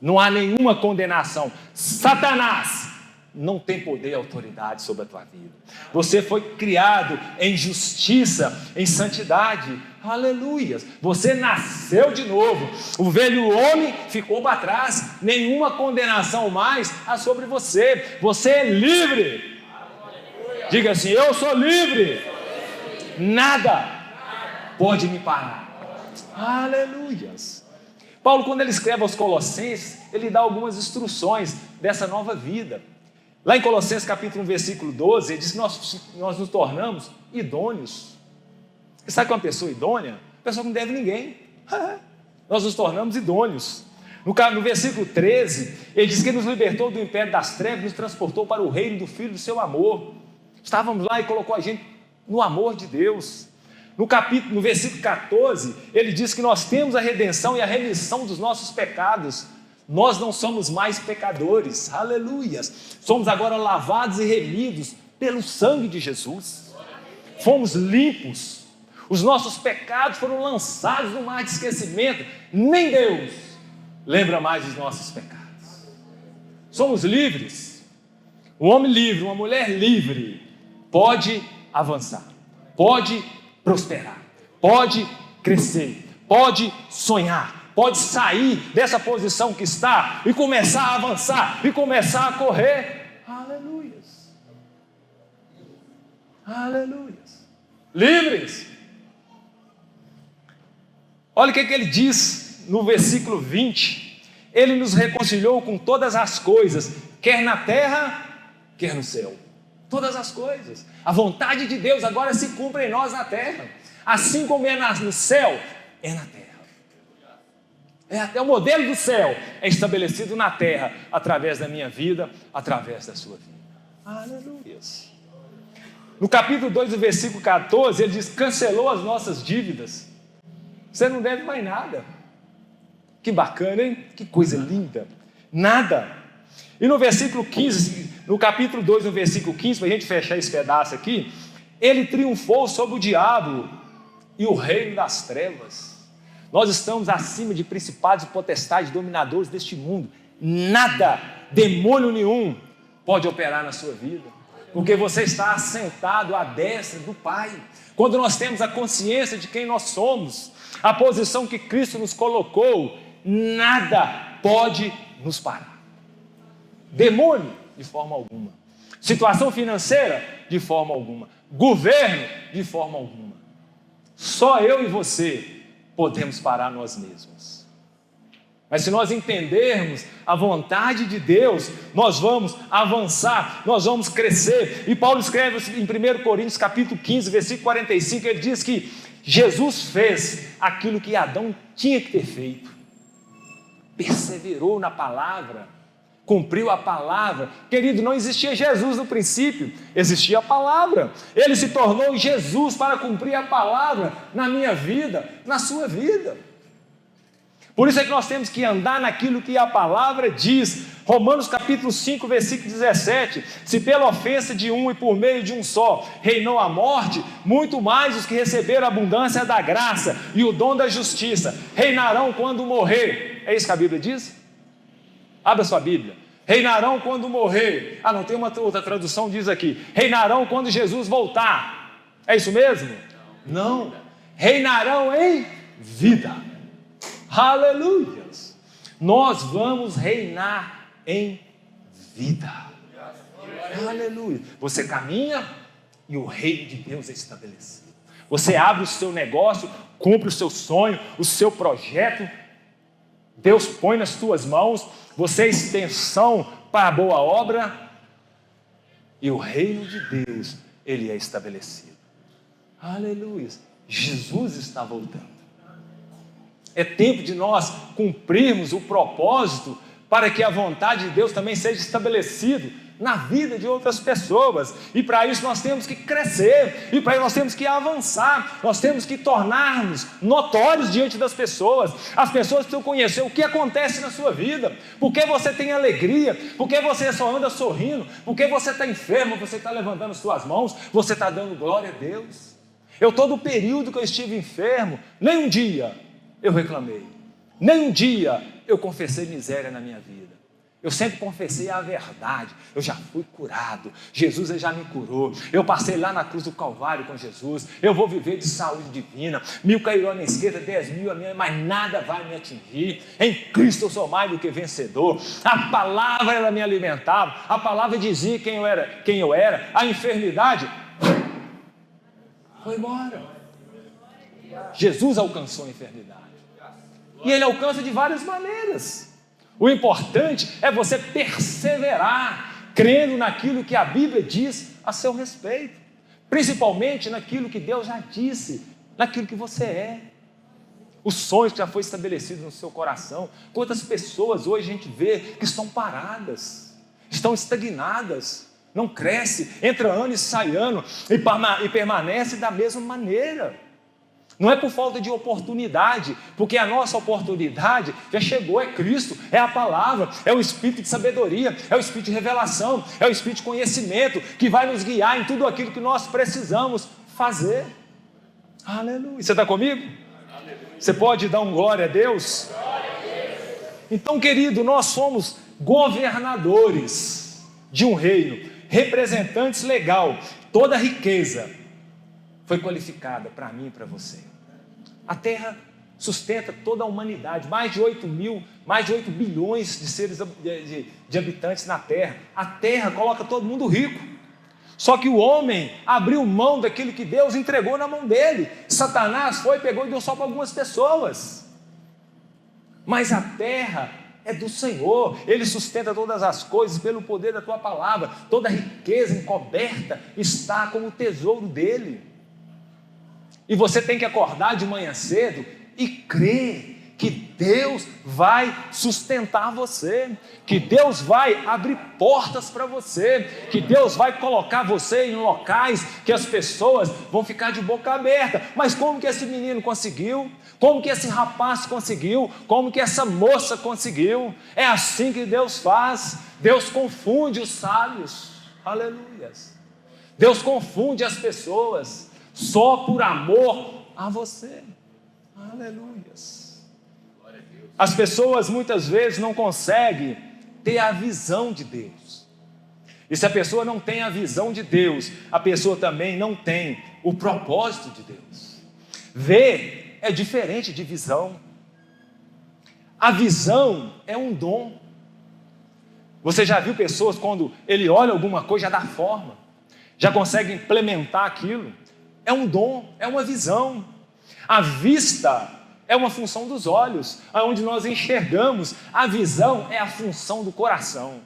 B: Não há nenhuma condenação. Satanás não tem poder e autoridade sobre a tua vida. Você foi criado em justiça, em santidade. Aleluia. Você nasceu de novo. O velho homem ficou para trás. Nenhuma condenação mais há sobre você. Você é livre. Diga assim: eu sou livre. Nada pode me parar. Aleluia. Paulo, quando ele escreve aos Colossenses, ele dá algumas instruções dessa nova vida. Lá em Colossenses capítulo 1, versículo 12, ele diz que nós nos tornamos idôneos. Você sabe que é uma pessoa idônea? Uma pessoa que não deve ninguém. Nós nos tornamos idôneos. No versículo 13, ele diz que ele nos libertou do império das trevas, nos transportou para o reino do Filho do seu amor. Estávamos lá e colocou a gente no amor de Deus. No versículo 14, ele diz que nós temos a redenção e a remissão dos nossos pecados. Nós não somos mais pecadores, aleluia. Somos agora lavados e remidos pelo sangue de Jesus. Fomos limpos. Os nossos pecados foram lançados no mar de esquecimento. Nem Deus lembra mais dos nossos pecados. Somos livres. Um homem livre, uma mulher livre pode avançar, pode prosperar, pode crescer, pode sonhar, pode sair dessa posição que está e começar a avançar e começar a correr. Aleluias. Aleluias. Livres. Olha o que ele diz no versículo 20. Ele nos reconciliou com todas as coisas, quer na terra, quer no céu. Todas as coisas. A vontade de Deus agora se cumpre em nós na terra. Assim como é no céu, é na terra. Até o modelo do céu é estabelecido na terra, através da minha vida, através da sua vida. Aleluia. No capítulo 2, do versículo 14, ele diz: cancelou as nossas dívidas. Você não deve mais nada. Que bacana, hein? Que coisa linda. Nada. E no versículo 15, no capítulo 2, no versículo 15, para a gente fechar esse pedaço aqui, ele triunfou sobre o diabo e o reino das trevas. Nós estamos acima de principados e potestades, dominadores deste mundo. Nada, demônio nenhum, pode operar na sua vida, porque você está assentado à destra do Pai. Quando nós temos a consciência de quem nós somos, a posição que Cristo nos colocou, nada pode nos parar. Demônio, de forma alguma. Situação financeira, de forma alguma. Governo, de forma alguma. Só eu e você podemos parar nós mesmos. Mas se nós entendermos a vontade de Deus, nós vamos avançar, nós vamos crescer. E Paulo escreve em 1 Coríntios capítulo 15, versículo 45, ele diz que Jesus fez aquilo que Adão tinha que ter feito. Perseverou na palavra, cumpriu a palavra. Querido, não existia Jesus no princípio, existia a palavra. Ele se tornou Jesus para cumprir a palavra na minha vida, na sua vida. Por isso é que nós temos que andar naquilo que a palavra diz. Romanos capítulo 5, versículo 17. Se pela ofensa de um e por meio de um só reinou a morte, muito mais os que receberam a abundância da graça e o dom da justiça reinarão quando morrer. É isso que a Bíblia diz? Abra sua Bíblia. Reinarão quando morrer. Não, tem uma outra tradução, diz aqui: reinarão quando Jesus voltar. É isso mesmo? Não. Reinarão em vida. Aleluia. Nós vamos reinar em vida. Aleluia. Você caminha e o reino de Deus é estabelecido. Você abre o seu negócio, cumpre o seu sonho, o seu projeto. Deus põe nas tuas mãos, você é extensão para a boa obra, e o reino de Deus, ele é estabelecido. Aleluia. Jesus está voltando. É tempo de nós cumprirmos o propósito para que a vontade de Deus também seja estabelecida na vida de outras pessoas. E para isso nós temos que crescer, e para isso nós temos que avançar, nós temos que tornar-nos notórios diante das pessoas. As pessoas precisam conhecer o que acontece na sua vida, porque você tem alegria, porque você só anda sorrindo, porque você está enfermo, você está levantando suas mãos, você está dando glória a Deus. Todo o período que eu estive enfermo, nem um dia eu reclamei, nem um dia eu confessei miséria na minha vida. Eu sempre confessei a verdade. Eu já fui curado, Jesus já me curou, eu passei lá na cruz do Calvário com Jesus, eu vou viver de saúde divina, 1000 cairão à minha esquerda, 10.000 à minha, mas nada vai me atingir. Em Cristo eu sou mais do que vencedor. A palavra ela me alimentava, a palavra dizia quem eu era. A enfermidade foi embora. Jesus alcançou a enfermidade, e Ele alcança de várias maneiras. O importante é você perseverar, crendo naquilo que a Bíblia diz a seu respeito, principalmente naquilo que Deus já disse, naquilo que você é, os sonhos que já foi estabelecido no seu coração. Quantas pessoas hoje a gente vê que estão paradas, estão estagnadas, não cresce, entra ano e sai ano, e permanece da mesma maneira. Não é por falta de oportunidade, porque a nossa oportunidade já chegou, é Cristo, é a palavra, é o Espírito de sabedoria, é o Espírito de revelação, é o Espírito de conhecimento, que vai nos guiar em tudo aquilo que nós precisamos fazer. Aleluia. Você está comigo? Aleluia. Você pode dar um glória a Deus? Glória a Deus. Então, querido, nós somos governadores de um reino, representantes legal. Toda a riqueza foi qualificada para mim e para você. A terra sustenta toda a humanidade, mais de 8 bilhões de seres de habitantes na Terra. A Terra coloca todo mundo rico. Só que o homem abriu mão daquilo que Deus entregou na mão dele. Satanás foi, pegou e deu só para algumas pessoas. Mas a terra é do Senhor, Ele sustenta todas as coisas pelo poder da tua palavra. Toda a riqueza encoberta está como tesouro dele. E você tem que acordar de manhã cedo e crer que Deus vai sustentar você, que Deus vai abrir portas para você, que Deus vai colocar você em locais que as pessoas vão ficar de boca aberta. Mas como que esse menino conseguiu? Como que esse rapaz conseguiu? Como que essa moça conseguiu? É assim que Deus faz. Deus confunde os sábios. Aleluias. Deus confunde as pessoas só por amor a você. Aleluias. As pessoas muitas vezes não conseguem ter a visão de Deus. E se a pessoa não tem a visão de Deus, a pessoa também não tem o propósito de Deus. Ver é diferente de visão. A visão é um dom. Você já viu pessoas quando ele olha alguma coisa, já dá forma, já consegue implementar aquilo? É um dom, é uma visão. A vista é uma função dos olhos, aonde nós enxergamos. A visão é a função do coração.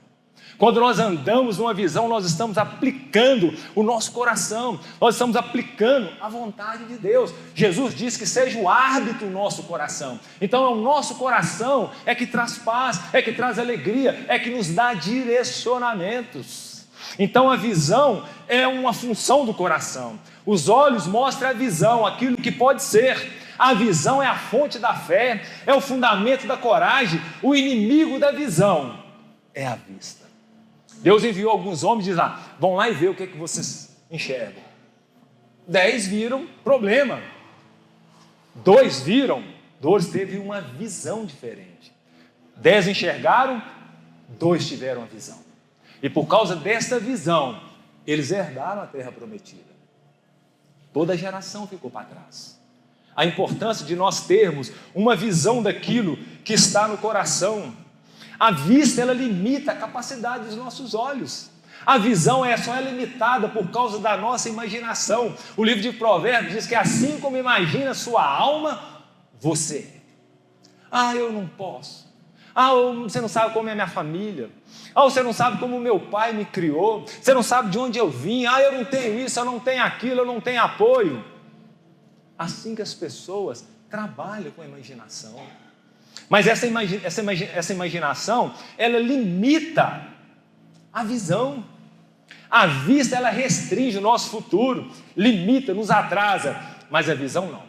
B: Quando nós andamos numa visão, nós estamos aplicando o nosso coração, nós estamos aplicando a vontade de Deus. Jesus disse que seja o árbitro o nosso coração. Então é o nosso coração é que traz paz, é que traz alegria, é que nos dá direcionamentos. Então a visão é uma função do coração. Os olhos mostram a visão, aquilo que pode ser. A visão é a fonte da fé, é o fundamento da coragem. O inimigo da visão é a vista. Deus enviou alguns homens e diz lá, vão lá e vê o que vocês enxergam. 10 viram, problema. 2 viram, 2 teve uma visão diferente. 10 enxergaram, 2 tiveram a visão. E por causa dessa visão, eles herdaram a terra prometida. Toda a geração ficou para trás. A importância de nós termos uma visão daquilo que está no coração. A vista, ela limita a capacidade dos nossos olhos. A visão só é limitada por causa da nossa imaginação. O livro de Provérbios diz que assim como imagina sua alma, você é. Ah, eu não posso. Ah, você não sabe como é minha família. Ah, você não sabe como meu pai me criou. Você não sabe de onde eu vim. Ah, eu não tenho isso, eu não tenho aquilo, eu não tenho apoio. Assim que as pessoas trabalham com a imaginação. Mas essa imaginação, ela limita a visão. A vista, ela restringe o nosso futuro, limita, nos atrasa. Mas a visão não.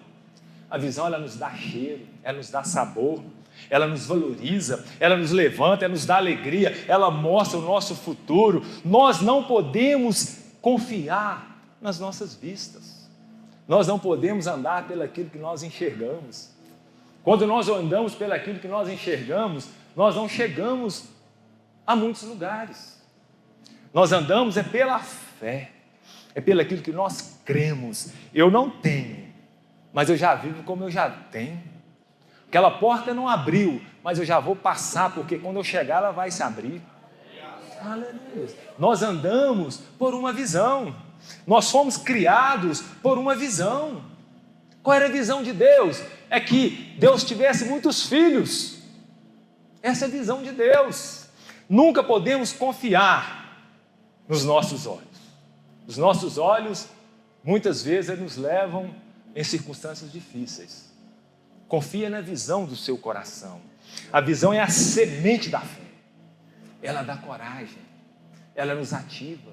B: A visão, ela nos dá cheiro, ela nos dá sabor, ela nos valoriza, ela nos levanta, ela nos dá alegria, ela mostra o nosso futuro. Nós não podemos confiar nas nossas vistas. Nós não podemos andar pelaquilo que nós enxergamos. Quando nós andamos pelaquilo que nós enxergamos, nós não chegamos a muitos lugares. Nós andamos pela fé, pelaquilo que nós cremos. Eu não tenho, mas eu já vivo como eu já tenho. Aquela porta não abriu, mas eu já vou passar, porque quando eu chegar ela vai se abrir. Aleluia. Nós andamos por uma visão. Nós fomos criados por uma visão. Qual era a visão de Deus? É que Deus tivesse muitos filhos. Essa é a visão de Deus. Nunca podemos confiar nos nossos olhos. Os nossos olhos, muitas vezes, nos levam em circunstâncias difíceis. Confia na visão do seu coração. A visão é a semente da fé. Ela dá coragem. Ela nos ativa.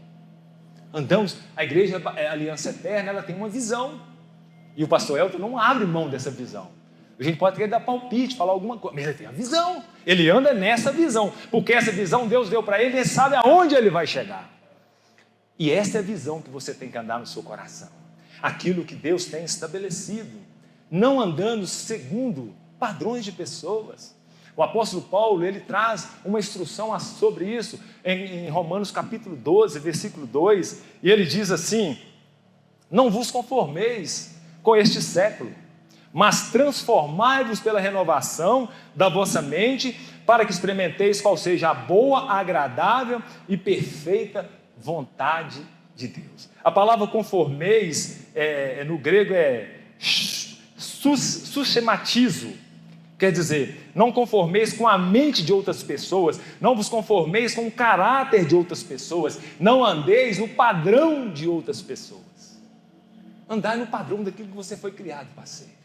B: Andamos, a igreja Aliança Eterna, ela tem uma visão. E o pastor Elton não abre mão dessa visão. A gente pode querer dar palpite, falar alguma coisa, mas ele tem a visão. Ele anda nessa visão, porque essa visão Deus deu para ele, ele sabe aonde ele vai chegar. E essa é a visão que você tem que andar no seu coração. Aquilo que Deus tem estabelecido. Não andando segundo padrões de pessoas. O apóstolo Paulo, ele traz uma instrução sobre isso em Romanos capítulo 12, versículo 2, e ele diz assim: não vos conformeis com este século, mas transformai-vos pela renovação da vossa mente, para que experimenteis qual seja a boa, agradável e perfeita vontade de Deus. A palavra conformeis, no grego sussematizo, quer dizer, não conformeis com a mente de outras pessoas, não vos conformeis com o caráter de outras pessoas, não andeis no padrão de outras pessoas. Andai no padrão daquilo que você foi criado para ser,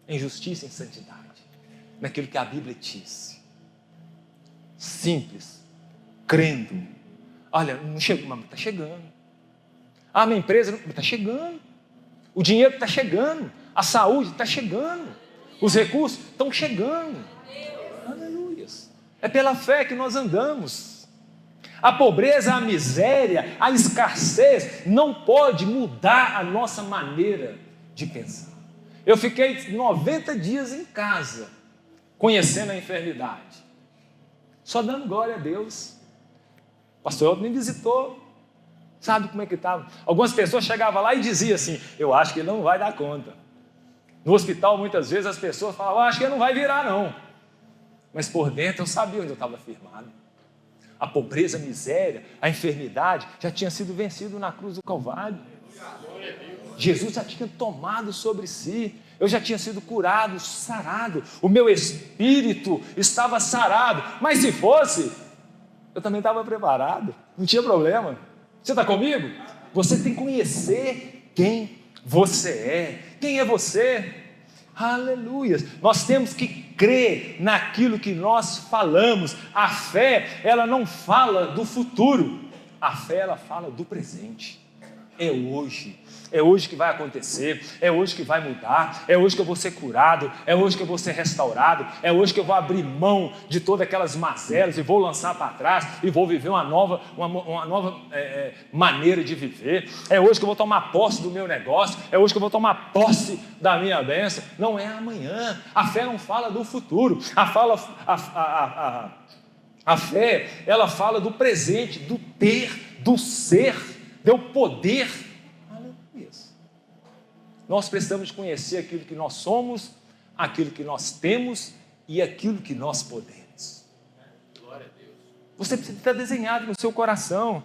B: em justiça e em santidade, naquilo que a Bíblia diz. Simples, crendo. Olha, não chegou, mas está chegando. Ah, minha empresa está chegando. O dinheiro está chegando. A saúde está chegando. Os recursos estão chegando. Aleluia. É pela fé que nós andamos. A pobreza, a miséria, a escassez não pode mudar a nossa maneira de pensar. Eu fiquei 90 dias em casa, conhecendo a enfermidade, só dando glória a Deus. O pastor Elton me visitou, sabe como é que estava? Algumas pessoas chegavam lá e diziam assim: eu acho que ele não vai dar conta. No hospital, muitas vezes, as pessoas falavam: eu acho que ele não vai virar, não. Mas por dentro eu sabia onde eu estava firmado. A pobreza, a miséria, a enfermidade já tinha sido vencido na cruz do Calvário. Jesus já tinha tomado sobre si. Eu já tinha sido curado, sarado. O meu espírito estava sarado. Mas se fosse, eu também estava preparado. Não tinha problema. Você está comigo? Você tem que conhecer quem você é. Quem é você? Aleluia. Nós temos que crer naquilo que nós falamos. A fé, ela não fala do futuro. A fé, ela fala do presente. É hoje. É hoje que vai acontecer, é hoje que vai mudar, é hoje que eu vou ser curado, é hoje que eu vou ser restaurado, é hoje que eu vou abrir mão de todas aquelas mazelas e vou lançar para trás e vou viver uma nova maneira de viver. É hoje que eu vou tomar posse do meu negócio, é hoje que eu vou tomar posse da minha bênção. Não é amanhã. A fé não fala do futuro, a fé, ela fala do presente, do ter, do ser, do poder. Nós precisamos conhecer aquilo que nós somos, aquilo que nós temos e aquilo que nós podemos. Glória a Deus. Você precisa estar desenhado no seu coração,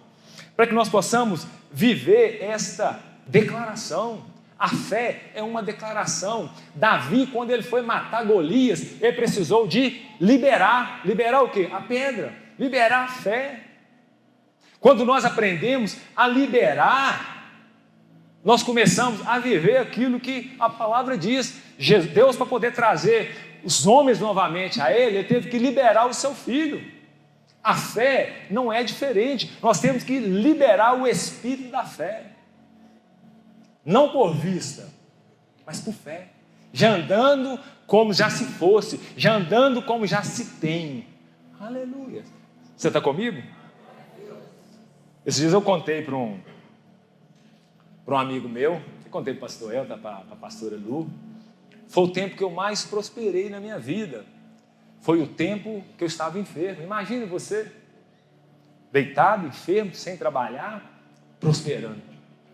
B: para que nós possamos viver esta declaração. A fé é uma declaração. Davi, quando ele foi matar Golias, ele precisou de liberar o quê? A pedra, liberar a fé. Quando nós aprendemos a liberar, nós começamos a viver aquilo que a palavra diz. Deus, para poder trazer os homens novamente a Ele teve que liberar o seu filho. A fé não é diferente. Nós temos que liberar o espírito da fé. Não por vista, mas por fé. Já andando como já se fosse, já andando como já se tem. Aleluia. Você está comigo? Esses dias eu contei para um amigo meu, eu contei para o pastor Elton, para a pastora Lu. Foi o tempo que eu mais prosperei na minha vida. Foi o tempo que eu estava enfermo. Imagine você, deitado, enfermo, sem trabalhar, prosperando.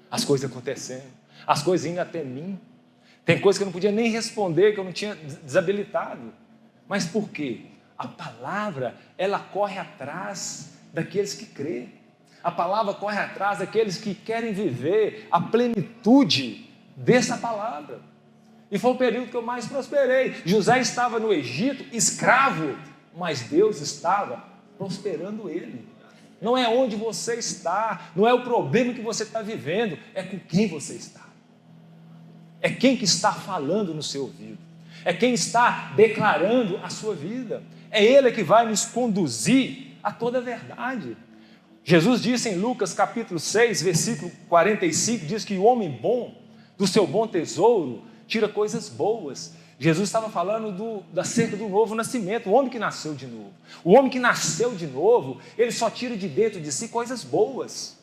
B: As coisas acontecendo, as coisas indo até mim. Tem coisas que eu não podia nem responder, que eu não tinha desabilitado. Mas por quê? A palavra, ela corre atrás daqueles que crêem. A palavra corre atrás daqueles que querem viver a plenitude dessa palavra. E foi o período que eu mais prosperei. José estava no Egito, escravo, mas Deus estava prosperando ele. Não é onde você está, não é o problema que você está vivendo, é com quem você está. É quem que está falando no seu ouvido. É quem está declarando a sua vida. É Ele que vai nos conduzir a toda a verdade. Jesus disse em Lucas capítulo 6, versículo 45, diz que o homem bom, do seu bom tesouro, tira coisas boas. Jesus estava falando acerca do novo nascimento, o homem que nasceu de novo. O homem que nasceu de novo, ele só tira de dentro de si coisas boas.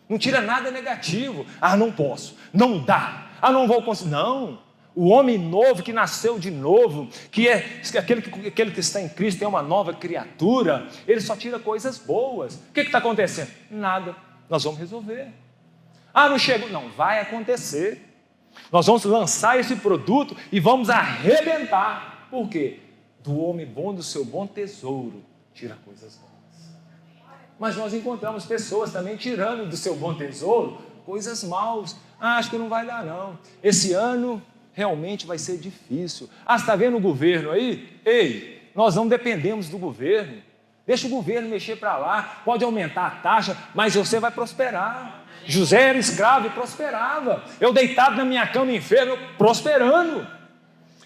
B: Não tira nada negativo. Ah, não posso, não dá. Ah, não vou conseguir. Não. O homem novo, que nasceu de novo, que é aquele que está em Cristo, é uma nova criatura, ele só tira coisas boas. O que está acontecendo? Nada. Nós vamos resolver. Ah, não chegou. Não, vai acontecer. Nós vamos lançar esse produto e vamos arrebentar. Por quê? Do homem bom, do seu bom tesouro, tira coisas boas. Mas nós encontramos pessoas também tirando do seu bom tesouro coisas maus. Acho que não vai dar não. Esse ano realmente vai ser difícil. Você está vendo o governo aí? Ei, nós não dependemos do governo. Deixa o governo mexer para lá, pode aumentar a taxa, mas você vai prosperar. José era escravo e prosperava. Eu deitado na minha cama enfermo, prosperando.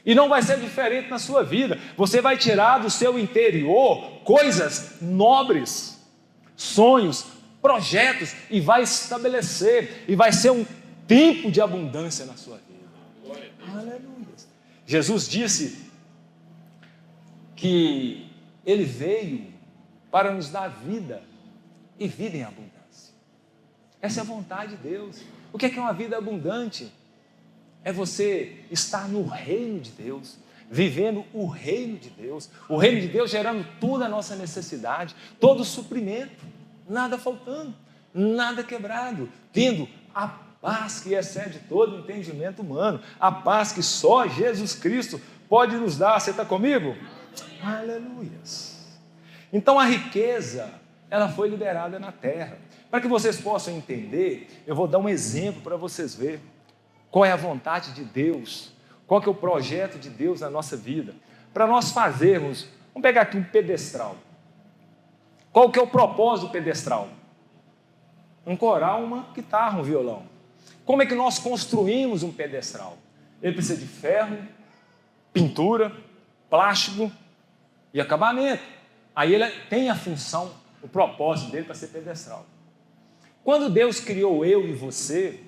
B: E não vai ser diferente na sua vida. Você vai tirar do seu interior coisas nobres, sonhos, projetos, e vai estabelecer, e vai ser um tempo de abundância na sua vida. Aleluia. Jesus disse que Ele veio para nos dar vida e vida em abundância. Essa é a vontade de Deus. O que é uma vida abundante? É você estar no reino de Deus, vivendo o reino de Deus. O reino de Deus gerando toda a nossa necessidade, todo o suprimento, nada faltando, nada quebrado, tendo a paz que excede todo entendimento humano, a paz que só Jesus Cristo pode nos dar. Você está comigo? Aleluias. Então a riqueza, ela foi liberada na terra. Para que vocês possam entender, eu vou dar um exemplo para vocês verem qual é a vontade de Deus, qual que é o projeto de Deus na nossa vida. Para nós fazermos, vamos pegar aqui um pedestral. Qual que é o propósito do pedestral? Ancorar uma guitarra, um violão. Como é que nós construímos um pedestral? Ele precisa de ferro, pintura, plástico e acabamento. Aí ele tem a função, o propósito dele para ser pedestral. Quando Deus criou eu e você,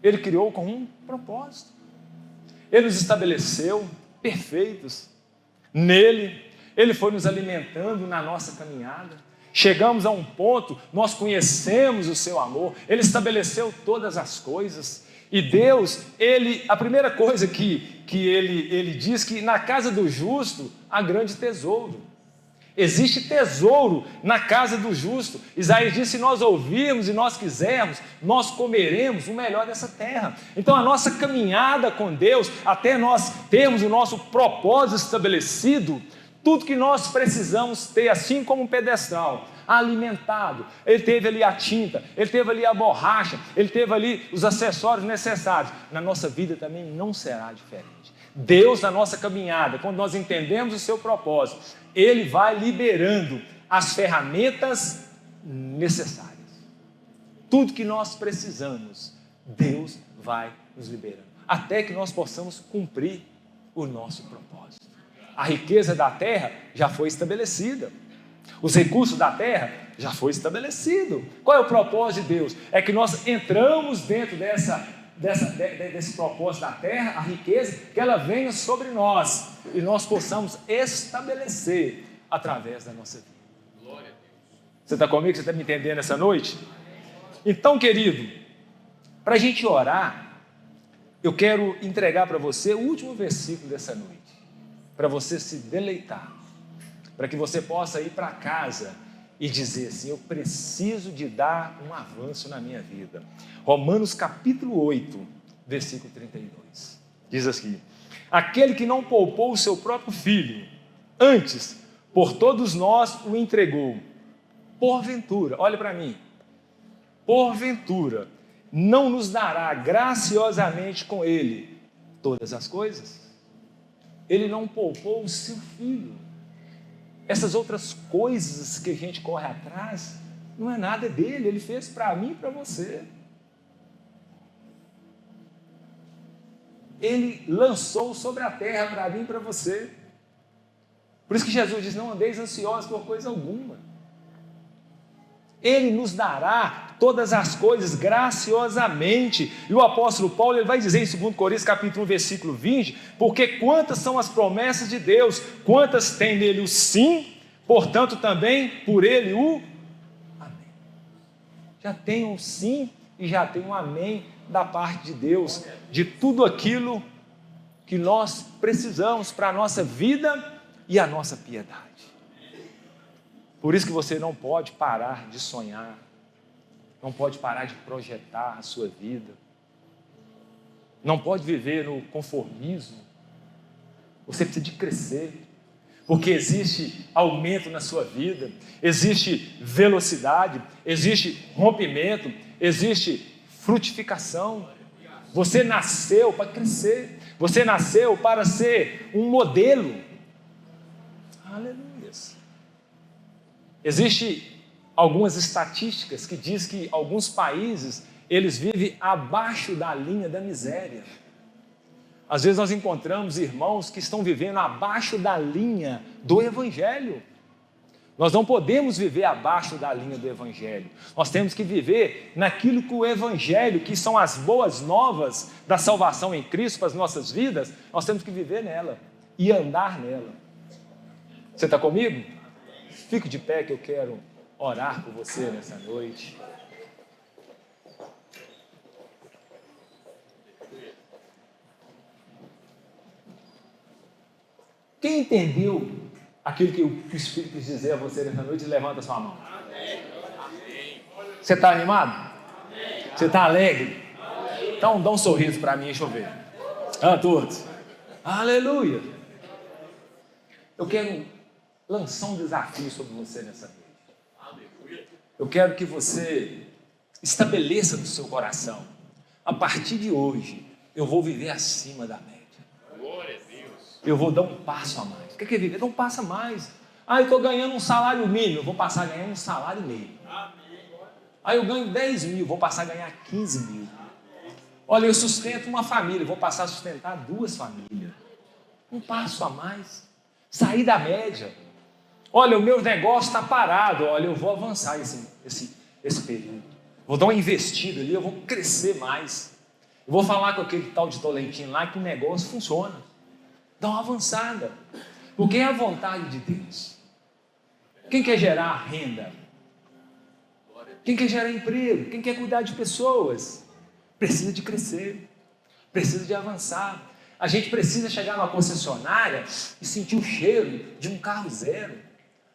B: Ele criou com um propósito. Ele nos estabeleceu perfeitos. Nele, Ele foi nos alimentando na nossa caminhada. Chegamos a um ponto, nós conhecemos o seu amor. Ele estabeleceu todas as coisas. E Deus, a primeira coisa que ele diz que na casa do justo há grande tesouro. Existe tesouro na casa do justo. Isaías diz: se nós ouvirmos e nós quisermos, nós comeremos o melhor dessa terra. Então a nossa caminhada com Deus, até nós termos o nosso propósito estabelecido, tudo que nós precisamos ter, assim como um pedestral, alimentado, ele teve ali a tinta, ele teve ali a borracha, ele teve ali os acessórios necessários. Na nossa vida também não será diferente. Deus, na nossa caminhada, quando nós entendemos o seu propósito, Ele vai liberando as ferramentas necessárias. Tudo que nós precisamos, Deus vai nos liberando, até que nós possamos cumprir o nosso propósito. A riqueza da terra já foi estabelecida. Os recursos da terra já foi estabelecido. Qual é o propósito de Deus? É que nós entramos dentro desse propósito da terra, a riqueza, que ela venha sobre nós e nós possamos estabelecer através da nossa vida. Glória a Deus. Você está comigo? Você está me entendendo essa noite? Então, querido, para a gente orar, eu quero entregar para você o último versículo dessa noite, para você se deleitar, para que você possa ir para casa e dizer assim: eu preciso de dar um avanço na minha vida. Romanos capítulo 8, versículo 32. Diz assim: aquele que não poupou o seu próprio filho, antes, por todos nós o entregou, porventura, olha para mim, porventura, não nos dará graciosamente com ele todas as coisas? Ele não poupou o seu filho. Essas outras coisas que a gente corre atrás, não é nada dele, ele fez para mim e para você. Ele lançou sobre a terra para mim e para você. Por isso que Jesus diz: não andeis ansiosos por coisa alguma. Ele nos dará todas as coisas graciosamente. E o apóstolo Paulo, ele vai dizer em 2 Coríntios capítulo 1, versículo 20, porque quantas são as promessas de Deus, quantas tem nele o sim, portanto também por ele o amém. Já tem um sim e já tem um amém da parte de Deus, de tudo aquilo que nós precisamos para a nossa vida e a nossa piedade. Por isso que você não pode parar de sonhar, não pode parar de projetar a sua vida. não pode viver no conformismo. Você precisa de crescer, porque existe aumento na sua vida, existe velocidade, existe rompimento, existe frutificação. Você nasceu para crescer, você nasceu para ser um modelo. Aleluia. Existem algumas estatísticas que diz que alguns países, eles vivem abaixo da linha da miséria. Às vezes nós encontramos irmãos que estão vivendo abaixo da linha do Evangelho. Nós não podemos viver abaixo da linha do Evangelho. Nós temos que viver naquilo que o Evangelho, que são as boas novas da salvação em Cristo para as nossas vidas, nós temos que viver nela e andar nela. Você está comigo? Fique de pé que eu quero orar por você nessa noite. Quem entendeu aquilo que o Espírito quis dizer a você nessa noite, levanta a sua mão. Você está animado? Você está alegre? Então dá um sorriso para mim, deixa eu ver. A todos. Aleluia. Eu quero lançar um desafio sobre você nessa noite. Eu quero que você estabeleça no seu coração: a partir de hoje, eu vou viver acima da média. Eu vou dar um passo a mais. O que é viver? Dá um passo a mais. Eu estou ganhando um salário mínimo, eu vou passar a ganhar um salário mínimo. Eu ganho 10 mil, vou passar a ganhar 15 mil. Olha, eu sustento uma família, vou passar a sustentar 2 famílias. Um passo a mais. Sair da média. Olha, o meu negócio está parado. Olha, eu vou avançar esse período. Vou dar uma investida ali, eu vou crescer mais. Eu vou falar com aquele tal de Tolentino lá que o negócio funciona. Dá uma avançada. Porque é a vontade de Deus. Quem quer gerar renda? Quem quer gerar emprego? Quem quer cuidar de pessoas? Precisa de crescer. Precisa de avançar. A gente precisa chegar numa concessionária e sentir o cheiro de um carro zero.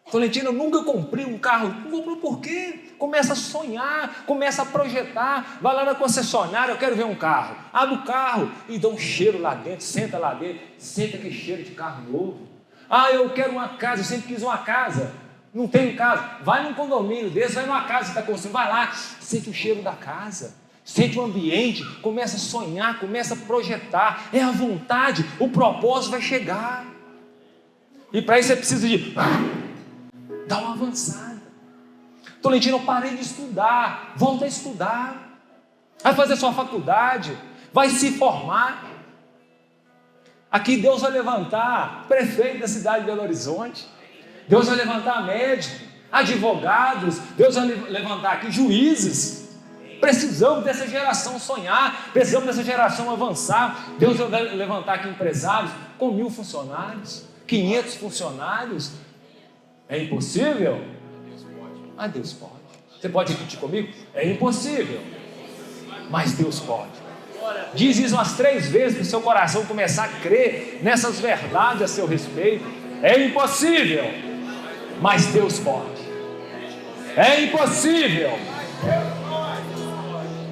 B: Tolentino, eu nunca comprei um carro. Não comprou por quê? Começa a sonhar, começa a projetar. Vai lá na concessionária, eu quero ver um carro. Abre o carro e dá um cheiro lá dentro. Senta lá dentro, sente aquele cheiro de carro novo. Eu quero uma casa, eu sempre quis uma casa. Não tenho casa. Vai num condomínio desse, vai numa casa que está construindo. Vai lá, sente o cheiro da casa. Sente o ambiente, começa a sonhar, começa a projetar. É a vontade, o propósito vai chegar. E para isso você precisa de dar uma avançada. Tolentino, eu parei de estudar. Volta a estudar. Vai fazer sua faculdade. Vai se formar. Aqui Deus vai levantar prefeito da cidade de Belo Horizonte. Deus vai levantar médicos, advogados. Deus vai levantar aqui juízes. Precisamos dessa geração sonhar. Precisamos dessa geração avançar. Deus vai levantar aqui empresários com 1000 funcionários, 500 funcionários. É impossível? Deus pode. Você pode repetir comigo? É impossível, mas Deus pode. Diz isso umas 3 vezes para o seu coração começar a crer nessas verdades a seu respeito. É impossível, mas Deus pode. É impossível.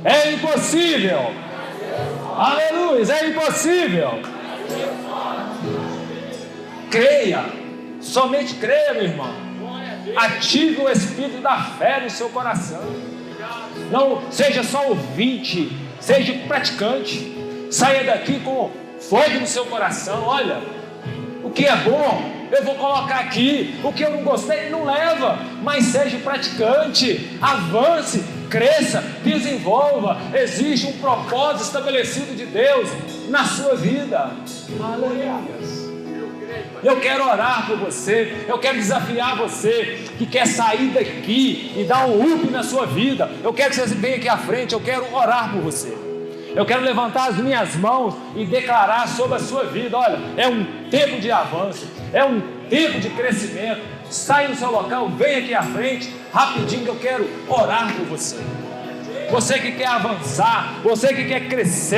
B: É impossível. Aleluia, é impossível. Creia, somente creia, meu irmão. Ative o espírito da fé no seu coração. Não seja só ouvinte, seja praticante. Saia daqui com fogo no seu coração. Olha, o que é bom eu vou colocar aqui, o que eu não gostei não leva, mas seja praticante, avance, cresça, desenvolva. Existe um propósito estabelecido de Deus na sua vida. Aleluia. Eu quero orar por você, eu quero desafiar você que quer sair daqui e dar um up na sua vida. Eu quero que você venha aqui à frente, eu quero orar por você. Eu quero levantar as minhas mãos e declarar sobre a sua vida: olha, é um tempo de avanço, é um tempo de crescimento. Sai do seu local, vem aqui à frente, rapidinho, que eu quero orar por você. Você que quer avançar, você que quer crescer.